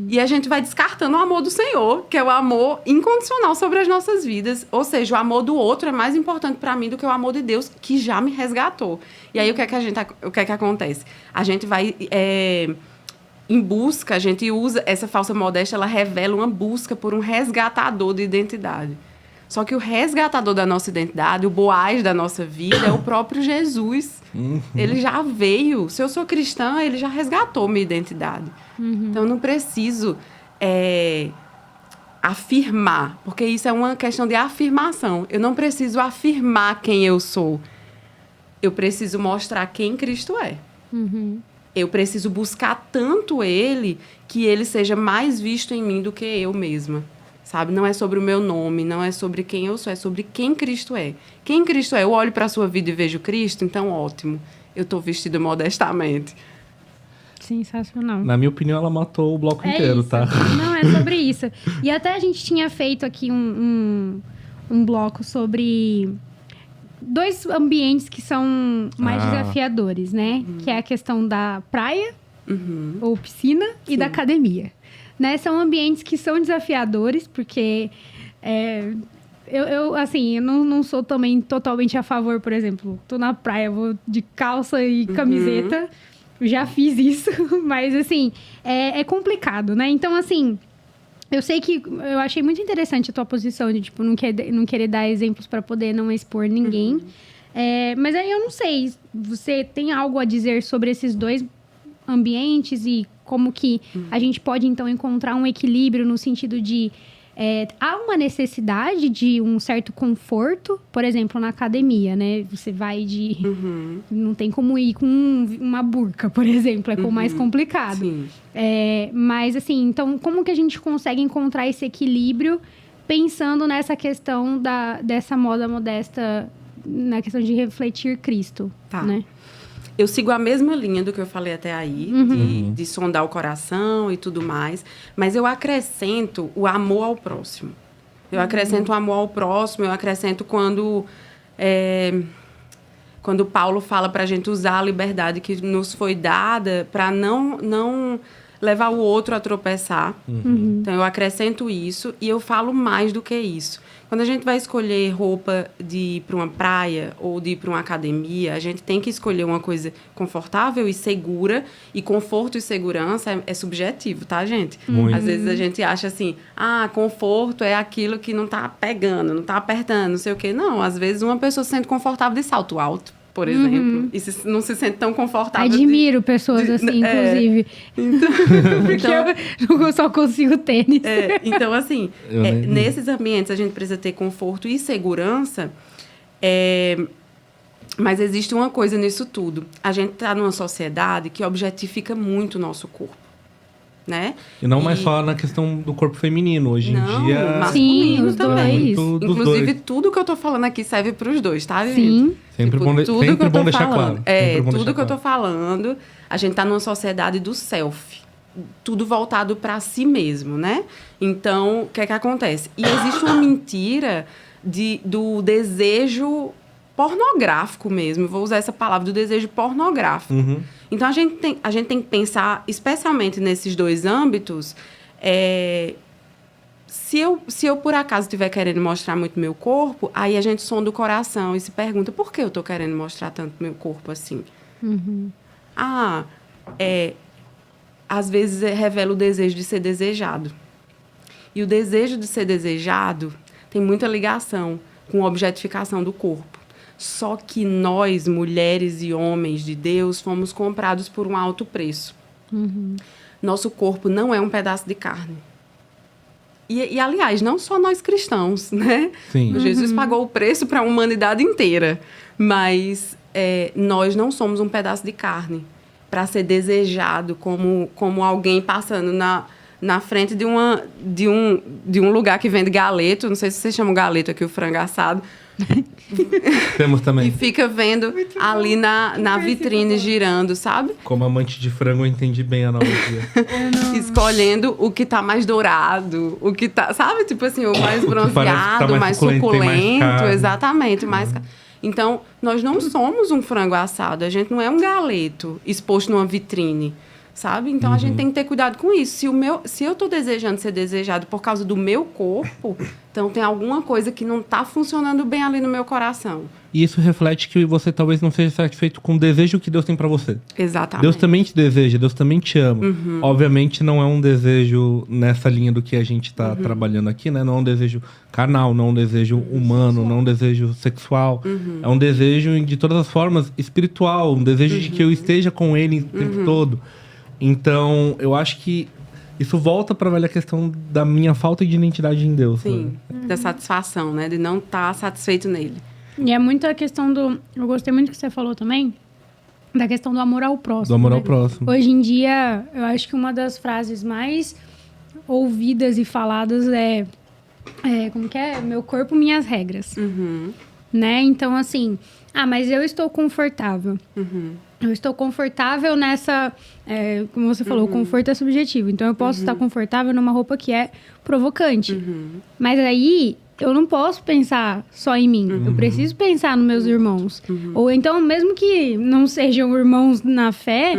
E a gente vai descartando o amor do Senhor, que é o amor incondicional sobre as nossas vidas. Ou seja, o amor do outro é mais importante para mim do que o amor de Deus, que já me resgatou. E aí, o que é que acontece? A gente vai... em busca, a gente usa essa falsa modéstia, ela revela uma busca por um resgatador de identidade. Só que o resgatador da nossa identidade, o Boaz da nossa vida, é o próprio Jesus. Ele já veio. Se eu sou cristã, ele já resgatou minha identidade. Então, eu não preciso afirmar, porque isso é uma questão de afirmação. Eu não preciso afirmar quem eu sou. Eu preciso mostrar quem Cristo é. Eu preciso buscar tanto Ele que Ele seja mais visto em mim do que eu mesma. Sabe? Não é sobre o meu nome, não é sobre quem eu sou, é sobre quem Cristo é. Quem Cristo é? Eu olho para a sua vida e vejo Cristo, então ótimo. Eu estou vestida modestamente. Sensacional. Na minha opinião, ela matou o bloco inteiro, isso. tá? Não, é sobre isso. E até a gente tinha feito aqui um bloco sobre dois ambientes que são mais desafiadores, né? Que é a questão da praia ou piscina e da academia. Né? São ambientes que são desafiadores, porque eu não sou também totalmente a favor, por exemplo, tô na praia, vou de calça e camiseta, já fiz isso, mas assim, é complicado, né? Então, assim, eu sei que eu achei muito interessante a tua posição de, tipo, não querer dar exemplos para poder não expor ninguém. Mas aí eu não sei, você tem algo a dizer sobre esses dois ambientes e como que a gente pode, então, encontrar um equilíbrio no sentido de... há uma necessidade de um certo conforto, por exemplo, na academia, né? Você vai de... Não tem como ir com uma burca, por exemplo, é mais complicado. Sim. Mas, assim, então, como que a gente consegue encontrar esse equilíbrio pensando nessa questão dessa moda modesta, na questão de refletir Cristo, né? Eu sigo a mesma linha do que eu falei até aí, de sondar o coração e tudo mais, mas eu acrescento o amor ao próximo. Eu acrescento o amor ao próximo, eu acrescento quando Paulo fala para a gente usar a liberdade que nos foi dada para não levar o outro a tropeçar. Então, eu acrescento isso e eu falo mais do que isso. Quando a gente vai escolher roupa de ir para uma praia ou de ir para uma academia, a gente tem que escolher uma coisa confortável e segura. E conforto e segurança é subjetivo, tá, gente? Muito. Às vezes a gente acha assim, conforto é aquilo que não tá pegando, não tá apertando, não sei o quê. Não, às vezes uma pessoa se sente confortável de salto alto, por exemplo, e não se sente tão confortável. Admiro pessoas assim, inclusive. Porque eu só consigo tênis. Então, assim, nesses ambientes a gente precisa ter conforto e segurança, mas existe uma coisa nisso tudo. A gente está numa sociedade que objetifica muito o nosso corpo, né? E não mais só na questão do corpo feminino. Hoje em dia... Masculino os também. dois. Inclusive, tudo que eu tô falando aqui serve para os dois, tá, gente? Sim. Sempre bom deixar claro. Tudo que eu tô falando, a gente tá numa sociedade do selfie. Tudo voltado para si mesmo, né? Então, o que é que acontece? E existe uma mentira do desejo pornográfico mesmo. Eu vou usar essa palavra, do desejo pornográfico. Então, a gente tem que pensar, especialmente nesses dois âmbitos, se eu, por acaso, estiver querendo mostrar muito meu corpo, aí a gente sonda o coração e se pergunta, por que eu estou querendo mostrar tanto meu corpo assim? Às vezes revela o desejo de ser desejado. E o desejo de ser desejado tem muita ligação com a objetificação do corpo. Só que nós, mulheres e homens de Deus, fomos comprados por um alto preço. Nosso corpo não é um pedaço de carne. E aliás, não só nós cristãos, né? Sim. Jesus pagou o preço para a humanidade inteira. Mas nós não somos um pedaço de carne para ser desejado como alguém passando na frente de um lugar que vende galeto. Não sei se vocês chamam galeto aqui, o frango assado. Temos também. E fica vendo ali na vitrine girando, sabe? Como amante de frango, eu entendi bem a analogia. Escolhendo o que tá mais dourado, o que tá, sabe? Tipo assim, o mais bronzeado, tá mais suculento. Exatamente, mais... Então, nós não somos um frango assado, a gente não é um galeto exposto numa vitrine, sabe? Então, a gente tem que ter cuidado com isso. Se eu tô desejando ser desejado por causa do meu corpo, então tem alguma coisa que não tá funcionando bem ali no meu coração. E isso reflete que você talvez não seja satisfeito com o desejo que Deus tem pra você. Exatamente. Deus também te deseja, Deus também te ama. Obviamente não é um desejo nessa linha do que a gente tá trabalhando aqui, né? Não é um desejo carnal, não é um desejo humano, não é um desejo sexual. É um desejo, de todas as formas, espiritual. Um desejo de que eu esteja com Ele o tempo todo. Então, eu acho que isso volta para a velha questão da minha falta de identidade em Deus. Sim, né? da satisfação, né? De não estar satisfeito nele. E é muito a questão do... Eu gostei muito que você falou também, da questão do amor ao próximo. Do amor né? ao próximo. Hoje em dia, eu acho que uma das frases mais ouvidas e faladas como que é? Meu corpo, minhas regras. Né? Então, assim... mas eu estou confortável. Eu estou confortável nessa... como você falou, o conforto é subjetivo. Então, eu posso estar confortável numa roupa que é provocante. Mas aí, eu não posso pensar só em mim. Eu preciso pensar nos meus irmãos. Ou então, mesmo que não sejam irmãos na fé,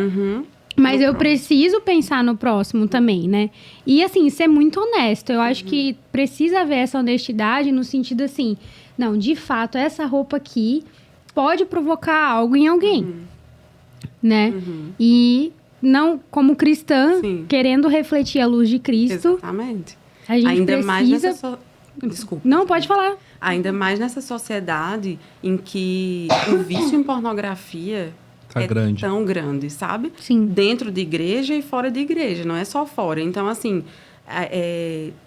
mas eu preciso pensar no próximo também, né? E assim, ser muito honesto. Eu acho que precisa haver essa honestidade no sentido assim, não, de fato, essa roupa aqui pode provocar algo em alguém, né? E não, como cristã, Sim. querendo refletir a luz de Cristo, Exatamente. a gente Ainda precisa... mais nessa... Desculpa. Não, pode falar. Ainda mais nessa sociedade em que o vício em pornografia Tá grande. tão grande, sabe? Sim. Dentro de igreja e fora de igreja, não é só fora. Então, assim,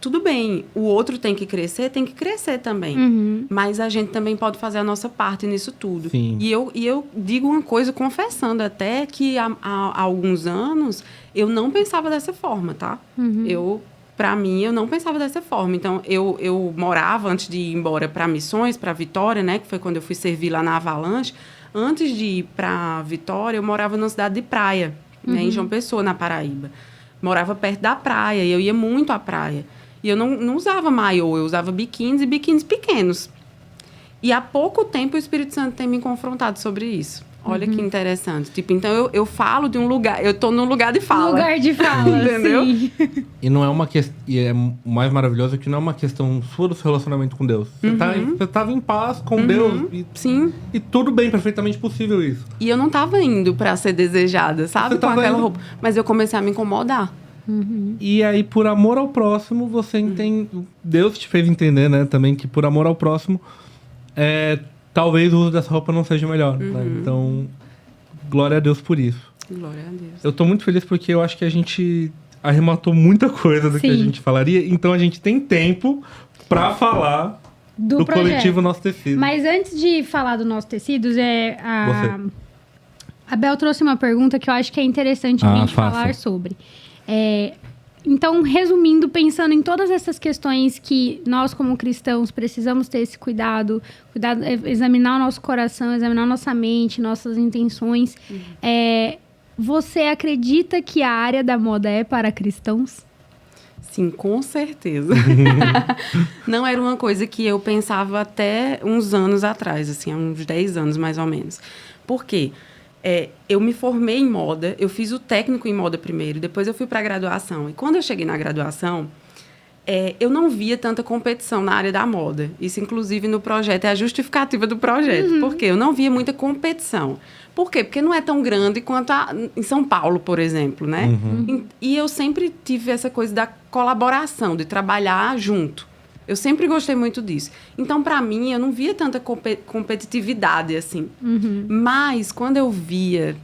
tudo bem, o outro tem que crescer também. Mas a gente também pode fazer a nossa parte nisso tudo. Sim. E eu digo uma coisa, confessando até que há alguns anos eu não pensava dessa forma, tá? Pra mim, eu não pensava dessa forma. Então, eu morava, antes de ir embora para Missões, para Vitória, né? Que foi quando eu fui servir lá na Avalanche. Antes de ir para Vitória, eu morava numa cidade de praia, né? Em João Pessoa, na Paraíba. Morava perto da praia e eu ia muito à praia. E eu não usava maiô, eu usava biquínis e biquínis pequenos. E há pouco tempo o Espírito Santo tem me confrontado sobre isso. Olha que interessante. Tipo, então eu falo de um lugar, eu tô num lugar de fala. Lugar de fala, Entendeu? sim. E não é uma questão. E é o mais maravilhoso que não é uma questão sua do seu relacionamento com Deus. Você tava em paz com Deus. Sim. E tudo bem, perfeitamente possível isso. E eu não tava indo pra ser desejada, sabe? Você Com tava aquela indo- roupa. Mas eu comecei a me incomodar. E aí, por amor ao próximo, você entende. Deus te fez entender, né? Também que por amor ao próximo, talvez o uso dessa roupa não seja o melhor. Né? Então, glória a Deus por isso. Glória a Deus. Eu tô muito feliz porque eu acho que a gente arrematou muita coisa do que a Sim. gente falaria. Então, a gente tem tempo pra falar do projeto. coletivo Nosso Tecido. Mas antes de falar do nosso tecidos, Você. a Bel trouxe uma pergunta que eu acho que é interessante a gente faça. falar sobre. Então, resumindo, pensando em todas essas questões que nós, como cristãos, precisamos ter esse cuidado, examinar o nosso coração, examinar nossa mente, nossas intenções. Você acredita que a área da moda é para cristãos? Sim, com certeza. Não era uma coisa que eu pensava até uns anos atrás, assim, há uns 10 anos mais ou menos. Por quê? Eu me formei em moda, eu fiz o técnico em moda primeiro, depois eu fui para a graduação. E quando eu cheguei na graduação, eu não via tanta competição na área da moda. Isso, inclusive, no projeto, é a justificativa do projeto. Por quê? Eu não via muita competição. Por quê? Porque não é tão grande quanto em São Paulo, por exemplo, né? E eu sempre tive essa coisa da colaboração, de trabalhar junto. Eu sempre gostei muito disso. Então, para mim, eu não via tanta competitividade, assim. Mas, quando eu via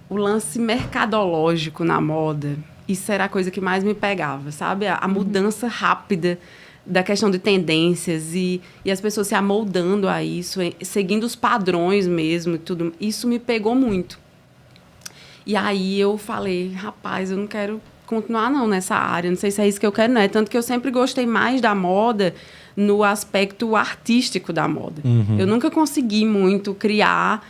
o lance mercadológico na moda, isso era a coisa que mais me pegava, sabe? A mudança rápida da questão de tendências e as pessoas se amoldando a isso, seguindo os padrões mesmo e tudo. Isso me pegou muito. E aí eu falei, rapaz, eu não quero continuar não nessa área, não sei se é isso que eu quero, não. Tanto que eu sempre gostei mais da moda no aspecto artístico da moda. Eu nunca consegui muito criar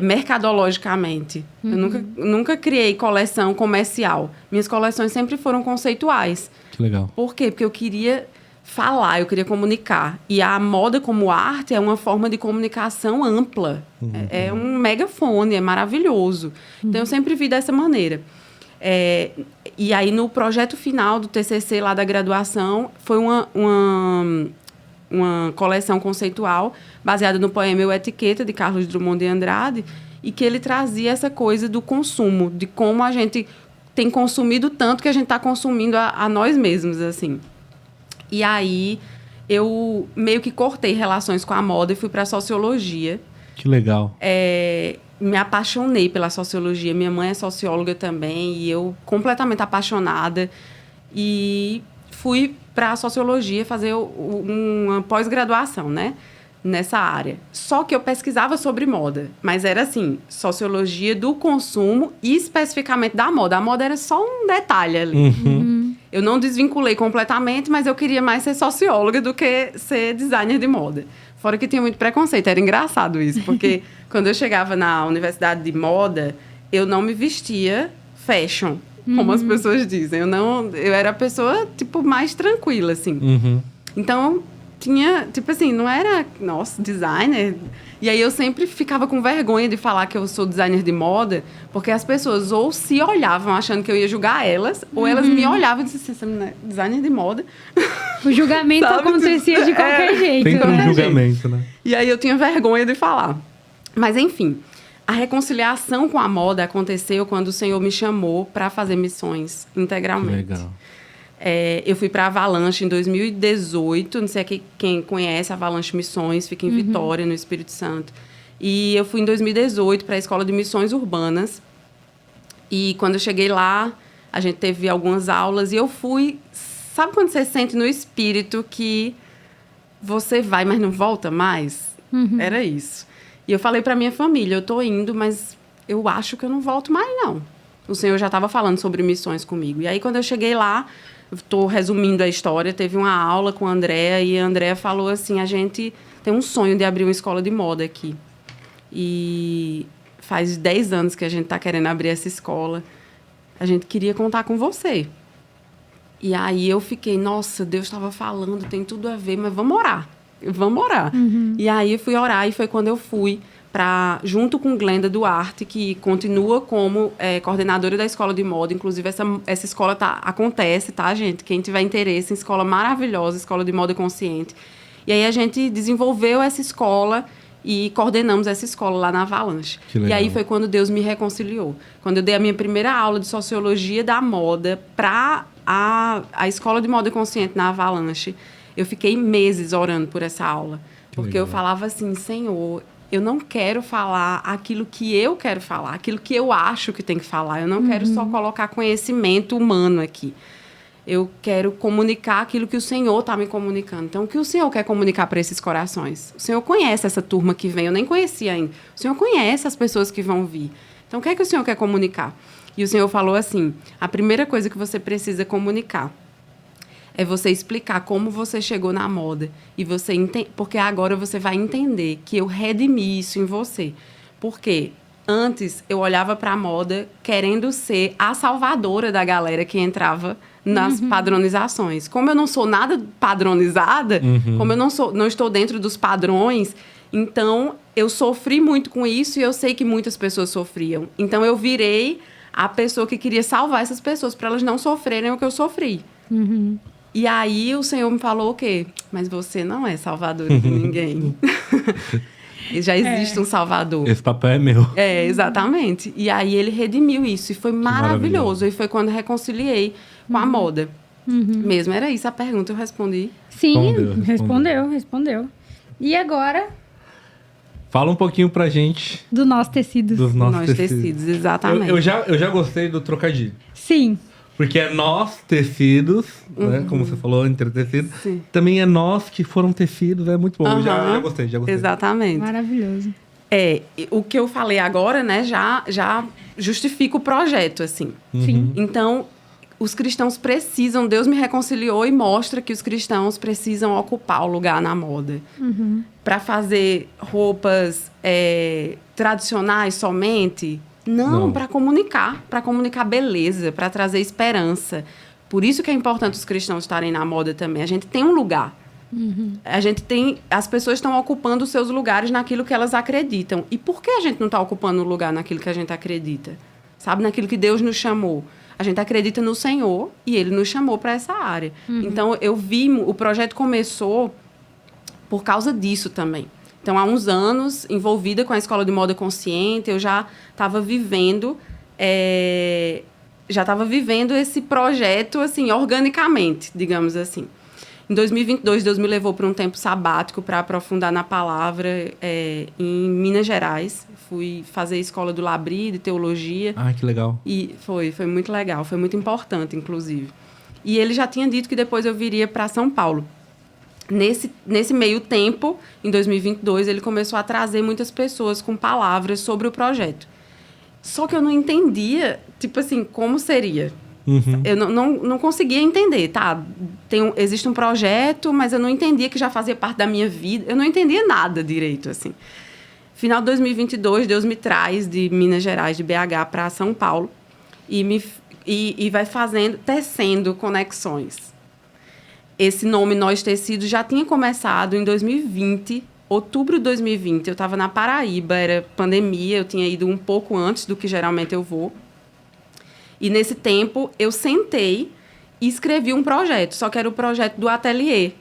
mercadologicamente. Eu nunca criei coleção comercial. Minhas coleções sempre foram conceituais. Que legal. Por quê? Porque eu queria falar, eu queria comunicar. E a moda como arte é uma forma de comunicação ampla. É um megafone, é maravilhoso. Então, eu sempre vi dessa maneira. E aí, no projeto final do TCC lá da graduação, foi uma coleção conceitual baseada no poema Eu Etiqueta, de Carlos Drummond de Andrade, e que ele trazia essa coisa do consumo, de como a gente tem consumido tanto que a gente está consumindo a nós mesmos, assim. E aí, eu meio que cortei relações com a moda e fui para a sociologia. Que legal. Me apaixonei pela sociologia. Minha mãe é socióloga também, e eu completamente apaixonada. E fui para a sociologia fazer uma pós-graduação, né? Nessa área. Só que eu pesquisava sobre moda, mas era assim, sociologia do consumo e especificamente da moda. A moda era só um detalhe ali. Eu não desvinculei completamente, mas eu queria mais ser socióloga do que ser designer de moda. Fora que tinha muito preconceito, era engraçado isso, porque quando eu chegava na universidade de moda, eu não me vestia fashion, como as pessoas dizem. Eu era a pessoa, tipo, mais tranquila, assim. Então, tinha, tipo assim, não era, nossa, designer. E aí eu sempre ficava com vergonha de falar que eu sou designer de moda, porque as pessoas ou se olhavam achando que eu ia julgar elas, ou elas me olhavam e diziam assim, você não é designer de moda. O julgamento Sabe? acontecia de qualquer jeito. Sempre um né? julgamento, né? E aí eu tinha vergonha de falar. Mas enfim, a reconciliação com a moda aconteceu quando o Senhor me chamou para fazer missões integralmente. Que legal. Eu fui para a Avalanche em 2018, não sei quem conhece a Avalanche Missões, fica em Vitória, no Espírito Santo. E eu fui em 2018 para a Escola de Missões Urbanas. E quando eu cheguei lá, a gente teve algumas aulas e eu fui... Sabe quando você sente no espírito que você vai, mas não volta mais? Era isso. E eu falei para minha família, eu tô indo, mas eu acho que eu não volto mais, não. O Senhor já estava falando sobre missões comigo. E aí, quando eu cheguei lá, estou resumindo a história, teve uma aula com a Andréa e a Andréa falou assim, a gente tem um sonho de abrir uma escola de moda aqui. E faz 10 anos que a gente está querendo abrir essa escola. A gente queria contar com você. E aí eu fiquei, nossa, Deus estava falando, tem tudo a ver, mas vamos orar. Vamos orar. E aí eu fui orar e foi quando eu fui junto com Glenda Duarte, que continua como coordenadora da Escola de Moda. Inclusive, essa escola acontece, tá, gente? Quem tiver interesse, escola maravilhosa, Escola de Moda Consciente. E aí a gente desenvolveu essa escola e coordenamos essa escola lá na Avalanche. E aí foi quando Deus me reconciliou. Quando eu dei a minha primeira aula de Sociologia da Moda para a Escola de Moda Consciente na Avalanche, eu fiquei meses orando por essa aula. Porque eu falava assim, Senhor, eu não quero falar aquilo que eu quero falar, aquilo que eu acho que tem que falar. Eu não quero só colocar conhecimento humano aqui. Eu quero comunicar aquilo que o Senhor está me comunicando. Então, o que o Senhor quer comunicar para esses corações? O Senhor conhece essa turma que vem, eu nem conhecia ainda. O Senhor conhece as pessoas que vão vir. Então, o que é que o Senhor quer comunicar? E o Senhor falou assim, a primeira coisa que você precisa comunicar é você explicar como você chegou na moda. E você porque agora você vai entender que eu redimi isso em você. Porque antes eu olhava para a moda querendo ser a salvadora da galera que entrava nas padronizações. Como eu não sou nada padronizada, como eu não estou dentro dos padrões, então eu sofri muito com isso e eu sei que muitas pessoas sofriam. Então eu virei a pessoa que queria salvar essas pessoas para elas não sofrerem o que eu sofri. E aí o Senhor me falou o quê? Mas você não é salvadora de ninguém. Já existe um salvador. Esse papel é meu. Exatamente. E aí ele redimiu isso. E foi maravilhoso. E foi quando reconciliei com a moda. Mesmo. Era isso a pergunta, eu respondi. Sim, respondeu. E agora? Fala um pouquinho pra gente. Do nosso tecido. Dos nossos tecidos, exatamente. Eu já gostei do trocadilho. Sim. Porque é nós, tecidos, né? Como você falou, entre tecidos. Sim. Também é nós que foram tecidos, é muito bom. Eu já gostei. Exatamente. Maravilhoso. O que eu falei agora, né, já justifica o projeto, assim. Sim. Então, os cristãos precisam, Deus me reconciliou e mostra que os cristãos precisam ocupar o lugar na moda. Para fazer roupas tradicionais somente... Não. Para comunicar beleza, para trazer esperança. Por isso que é importante os cristãos estarem na moda também. A gente tem um lugar. As pessoas estão ocupando os seus lugares naquilo que elas acreditam. E por que a gente não está ocupando um lugar naquilo que a gente acredita? Sabe, naquilo que Deus nos chamou. A gente acredita no Senhor e Ele nos chamou para essa área. Então, o projeto começou por causa disso também. Então, há uns anos, envolvida com a Escola de Moda Consciente, eu já estava vivendo esse projeto, assim, organicamente, digamos assim. Em 2022, Deus me levou para um tempo sabático para aprofundar na palavra em Minas Gerais. Fui fazer a Escola do Labri, de Teologia. Ah, que legal. E foi muito legal, foi muito importante, inclusive. E ele já tinha dito que depois eu viria para São Paulo. Nesse meio tempo, em 2022, ele começou a trazer muitas pessoas com palavras sobre o projeto. Só que eu não entendia, tipo assim, como seria. Eu não conseguia entender, tá? Existe um projeto, mas eu não entendia que já fazia parte da minha vida. Eu não entendia nada direito, assim. Final de 2022, Deus me traz de Minas Gerais, de BH, para São Paulo e vai tecendo conexões. esse nome Nós Tecidos já tinha começado em 2020, outubro de 2020. Eu estava na Paraíba, era pandemia, eu tinha ido um pouco antes do que geralmente eu vou. E nesse tempo, eu sentei e escrevi um projeto, só que era o projeto do ateliê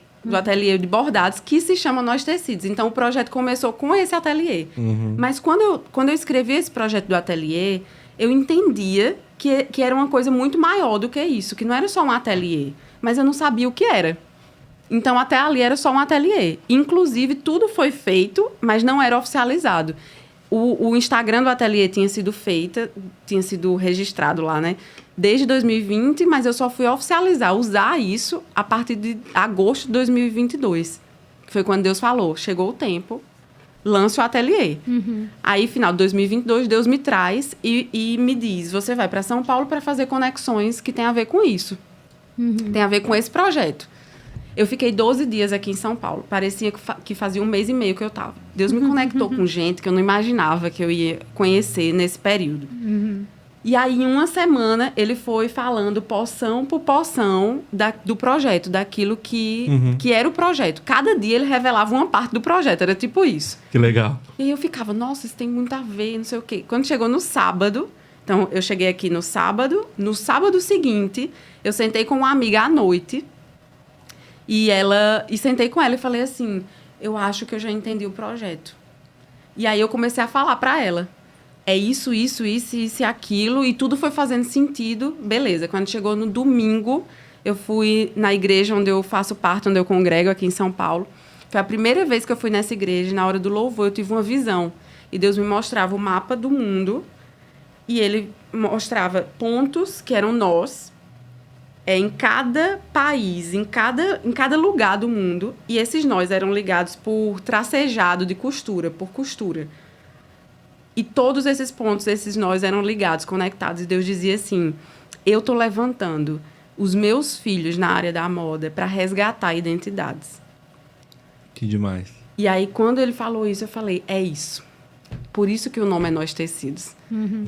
de bordados, que se chama Nós Tecidos. Então, o projeto começou com esse ateliê. Mas quando eu escrevi esse projeto do ateliê, eu entendia que era uma coisa muito maior do que isso, que não era só um ateliê, mas eu não sabia o que era. Então, até ali era só um ateliê. Inclusive, tudo foi feito, mas não era oficializado. O Instagram do ateliê tinha sido registrado lá, né? Desde 2020, mas eu só fui oficializar, usar isso a partir de agosto de 2022. Que foi quando Deus falou, chegou o tempo, lance o ateliê. Aí, final de 2022, Deus me traz e me diz, você vai para São Paulo para fazer conexões que tem a ver com isso. Tem a ver com esse projeto. Eu fiquei 12 dias aqui em São Paulo. Parecia que fazia 1 mês e meio que eu estava. Deus me conectou com gente que eu não imaginava que eu ia conhecer nesse período. E aí, em uma semana, ele foi falando porção por porção do projeto, daquilo que era o projeto. Cada dia ele revelava uma parte do projeto, era tipo isso. Que legal. E aí eu ficava, nossa, isso tem muito a ver, não sei o quê. Quando chegou no sábado, então eu cheguei aqui no sábado seguinte, eu sentei com uma amiga à noite, e sentei com ela e falei assim, eu acho que eu já entendi o projeto. E aí eu comecei a falar para ela, é isso e aquilo, e tudo foi fazendo sentido, beleza. Quando chegou no domingo, eu fui na igreja onde eu faço parte, onde eu congrego aqui em São Paulo. Foi a primeira vez que eu fui nessa igreja, e na hora do louvor eu tive uma visão. E Deus me mostrava o mapa do mundo, e ele mostrava pontos que eram nós, em cada país, em cada lugar do mundo, e esses nós eram ligados por tracejado de costura, por costura. E todos esses pontos, esses nós eram ligados, conectados, e Deus dizia assim, eu estou levantando os meus filhos na área da moda para resgatar identidades. Que demais. E aí, quando ele falou isso, eu falei, é isso. Por isso que o nome é Nós Tecidos.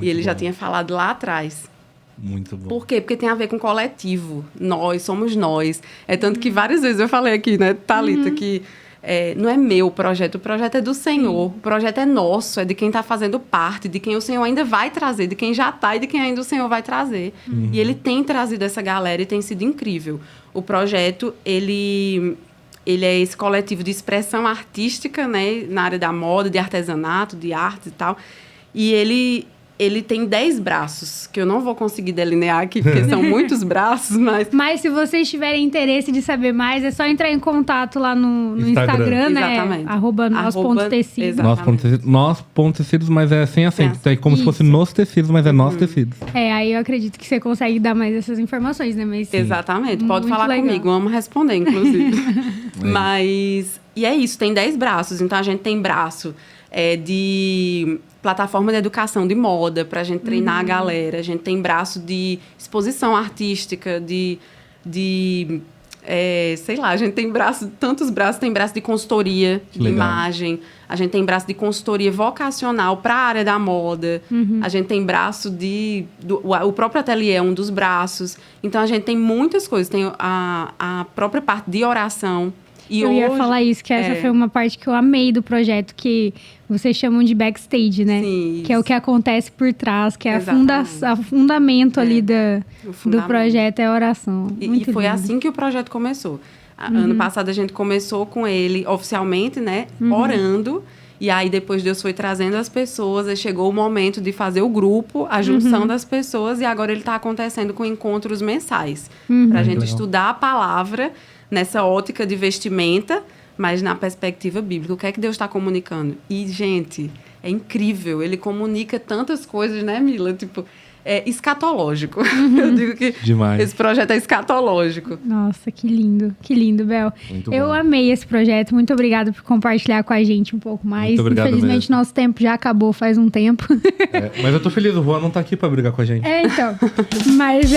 E ele já tinha falado lá atrás. Muito bom. Por quê? Porque tem a ver com coletivo. Nós, somos nós. É tanto que várias vezes eu falei aqui, né, Thalita, que não é meu o projeto é do Senhor. O projeto é nosso, é de quem está fazendo parte, de quem o Senhor ainda vai trazer, de quem já está e de quem ainda o Senhor vai trazer. E ele tem trazido essa galera e tem sido incrível. O projeto, ele é esse coletivo de expressão artística, né, na área da moda, de artesanato, de arte e tal. E ele tem 10 braços, que eu não vou conseguir delinear aqui, porque são muitos braços, mas... Mas se vocês tiverem interesse de saber mais, é só entrar em contato lá no Instagram, né? Exatamente. @nos.tecidos. Nós.tecidos, mas é sem acento. É como se fosse nos tecidos, mas é nós tecidos. Aí eu acredito que você consegue dar mais essas informações, né? Mas, exatamente. Pode muito falar legal. comigo, amo responder, inclusive. Mas... E é isso, tem 10 braços. Então, a gente tem braço de plataforma de educação de moda, para a gente treinar a galera. A gente tem braço de exposição artística, sei lá, a gente tem tantos braços, tem braço de consultoria de imagem, a gente tem braço de consultoria vocacional para a área da moda, a gente tem braço o próprio ateliê é um dos braços. Então, a gente tem muitas coisas. Tem a própria parte de oração. E eu ia falar isso, que essa foi uma parte que eu amei do projeto, que vocês chamam de backstage, né? Sim, que é o que acontece por trás, que é o fundamento ali do projeto, é a oração. E foi assim que o projeto começou. Ano passado a gente começou com ele oficialmente, né? Orando. E aí depois Deus foi trazendo as pessoas, aí chegou o momento de fazer o grupo, a junção das pessoas, e agora ele está acontecendo com encontros mensais. Para a gente estudar a palavra nessa ótica de vestimenta, mas na perspectiva bíblica. O que é que Deus está comunicando? E, gente, é incrível. Ele comunica tantas coisas, né, Mila? Tipo, é escatológico. Eu digo que esse projeto é escatológico. Nossa, que lindo, Bel. Eu bom. amei esse projeto. Muito obrigada por compartilhar com a gente um pouco mais. Muito obrigado. Infelizmente, mesmo. Nosso tempo já acabou faz um tempo. Mas eu tô feliz, o Juan não tá aqui pra brigar com a gente. Então. Mas,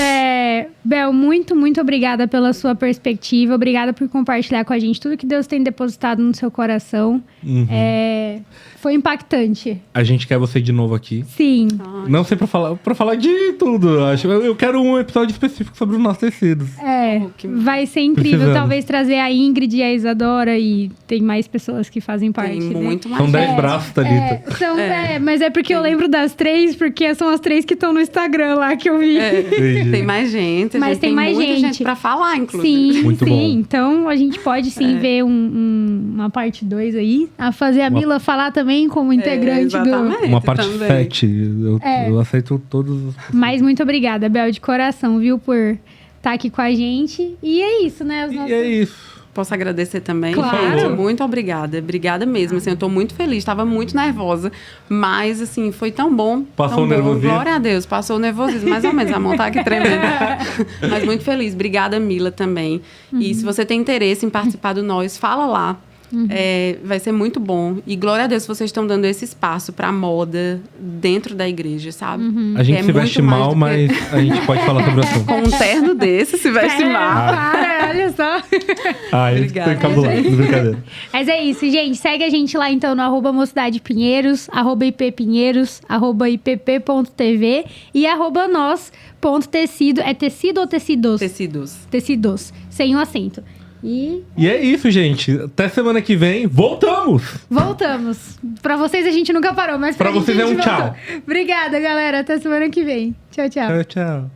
Bel, muito, muito obrigada pela sua perspectiva. Obrigada por compartilhar com a gente tudo que Deus tem depositado no seu coração. Foi impactante. A gente quer você de novo aqui. Sim. Não sei pra falar de tudo, eu acho. Eu quero um episódio específico sobre os nossos tecidos. vai ser incrível. Precisamos. Talvez trazer a Ingrid e a Isadora e tem mais pessoas que fazem parte. Tem né? muito mais. São 10 braços, Thalita. Mas é porque eu lembro das 3, porque são as 3 que estão no Instagram lá que eu vi. Tem mais gente. Mas tem mais muita gente pra falar, inclusive. Sim, Muito sim. bom. Então a gente pode sim ver uma parte 2 aí. A fazer a Mila falar também como integrante do. Exatamente. Uma parte também. 7. Eu aceito todos os... Mas muito obrigada, Bel, de coração, viu, por estar aqui com a gente. E é isso, né? Os E nossos... é isso. Posso agradecer também? Claro. Gente, muito obrigada. Obrigada mesmo. Assim, eu tô muito feliz. Tava muito nervosa. Mas, assim, foi tão bom. Passou tão o bom. nervosismo? Glória a Deus. Passou o nervosismo. Mais ou menos. A mão tá aqui tremendo. Mas muito feliz. Obrigada, Mila, também. E se você tem interesse em participar do Nós, fala lá. Vai ser muito bom. E glória a Deus que vocês estão dando esse espaço pra moda dentro da igreja, sabe? A gente É se muito veste mais mal, do que- mas a gente pode falar sobre o assunto. Com um terno desse, se veste mal. Para, olha só. Obrigada, Foi cabuloso. Brincadeira. Mas é isso, gente. Segue a gente lá, então, no @Mocidade Pinheiros, @IPPinheiros, @IPP.tv e @nós.tecido. É tecido ou tecidos? Tecidos. Tecidos, sem o acento. E E é isso, gente. Até semana que vem. Voltamos! voltamos. Pra vocês a gente nunca parou, mas Pra gente vocês é a gente um tchau. voltou. Obrigada, galera. Até semana que vem. Tchau, tchau. Tchau, tchau.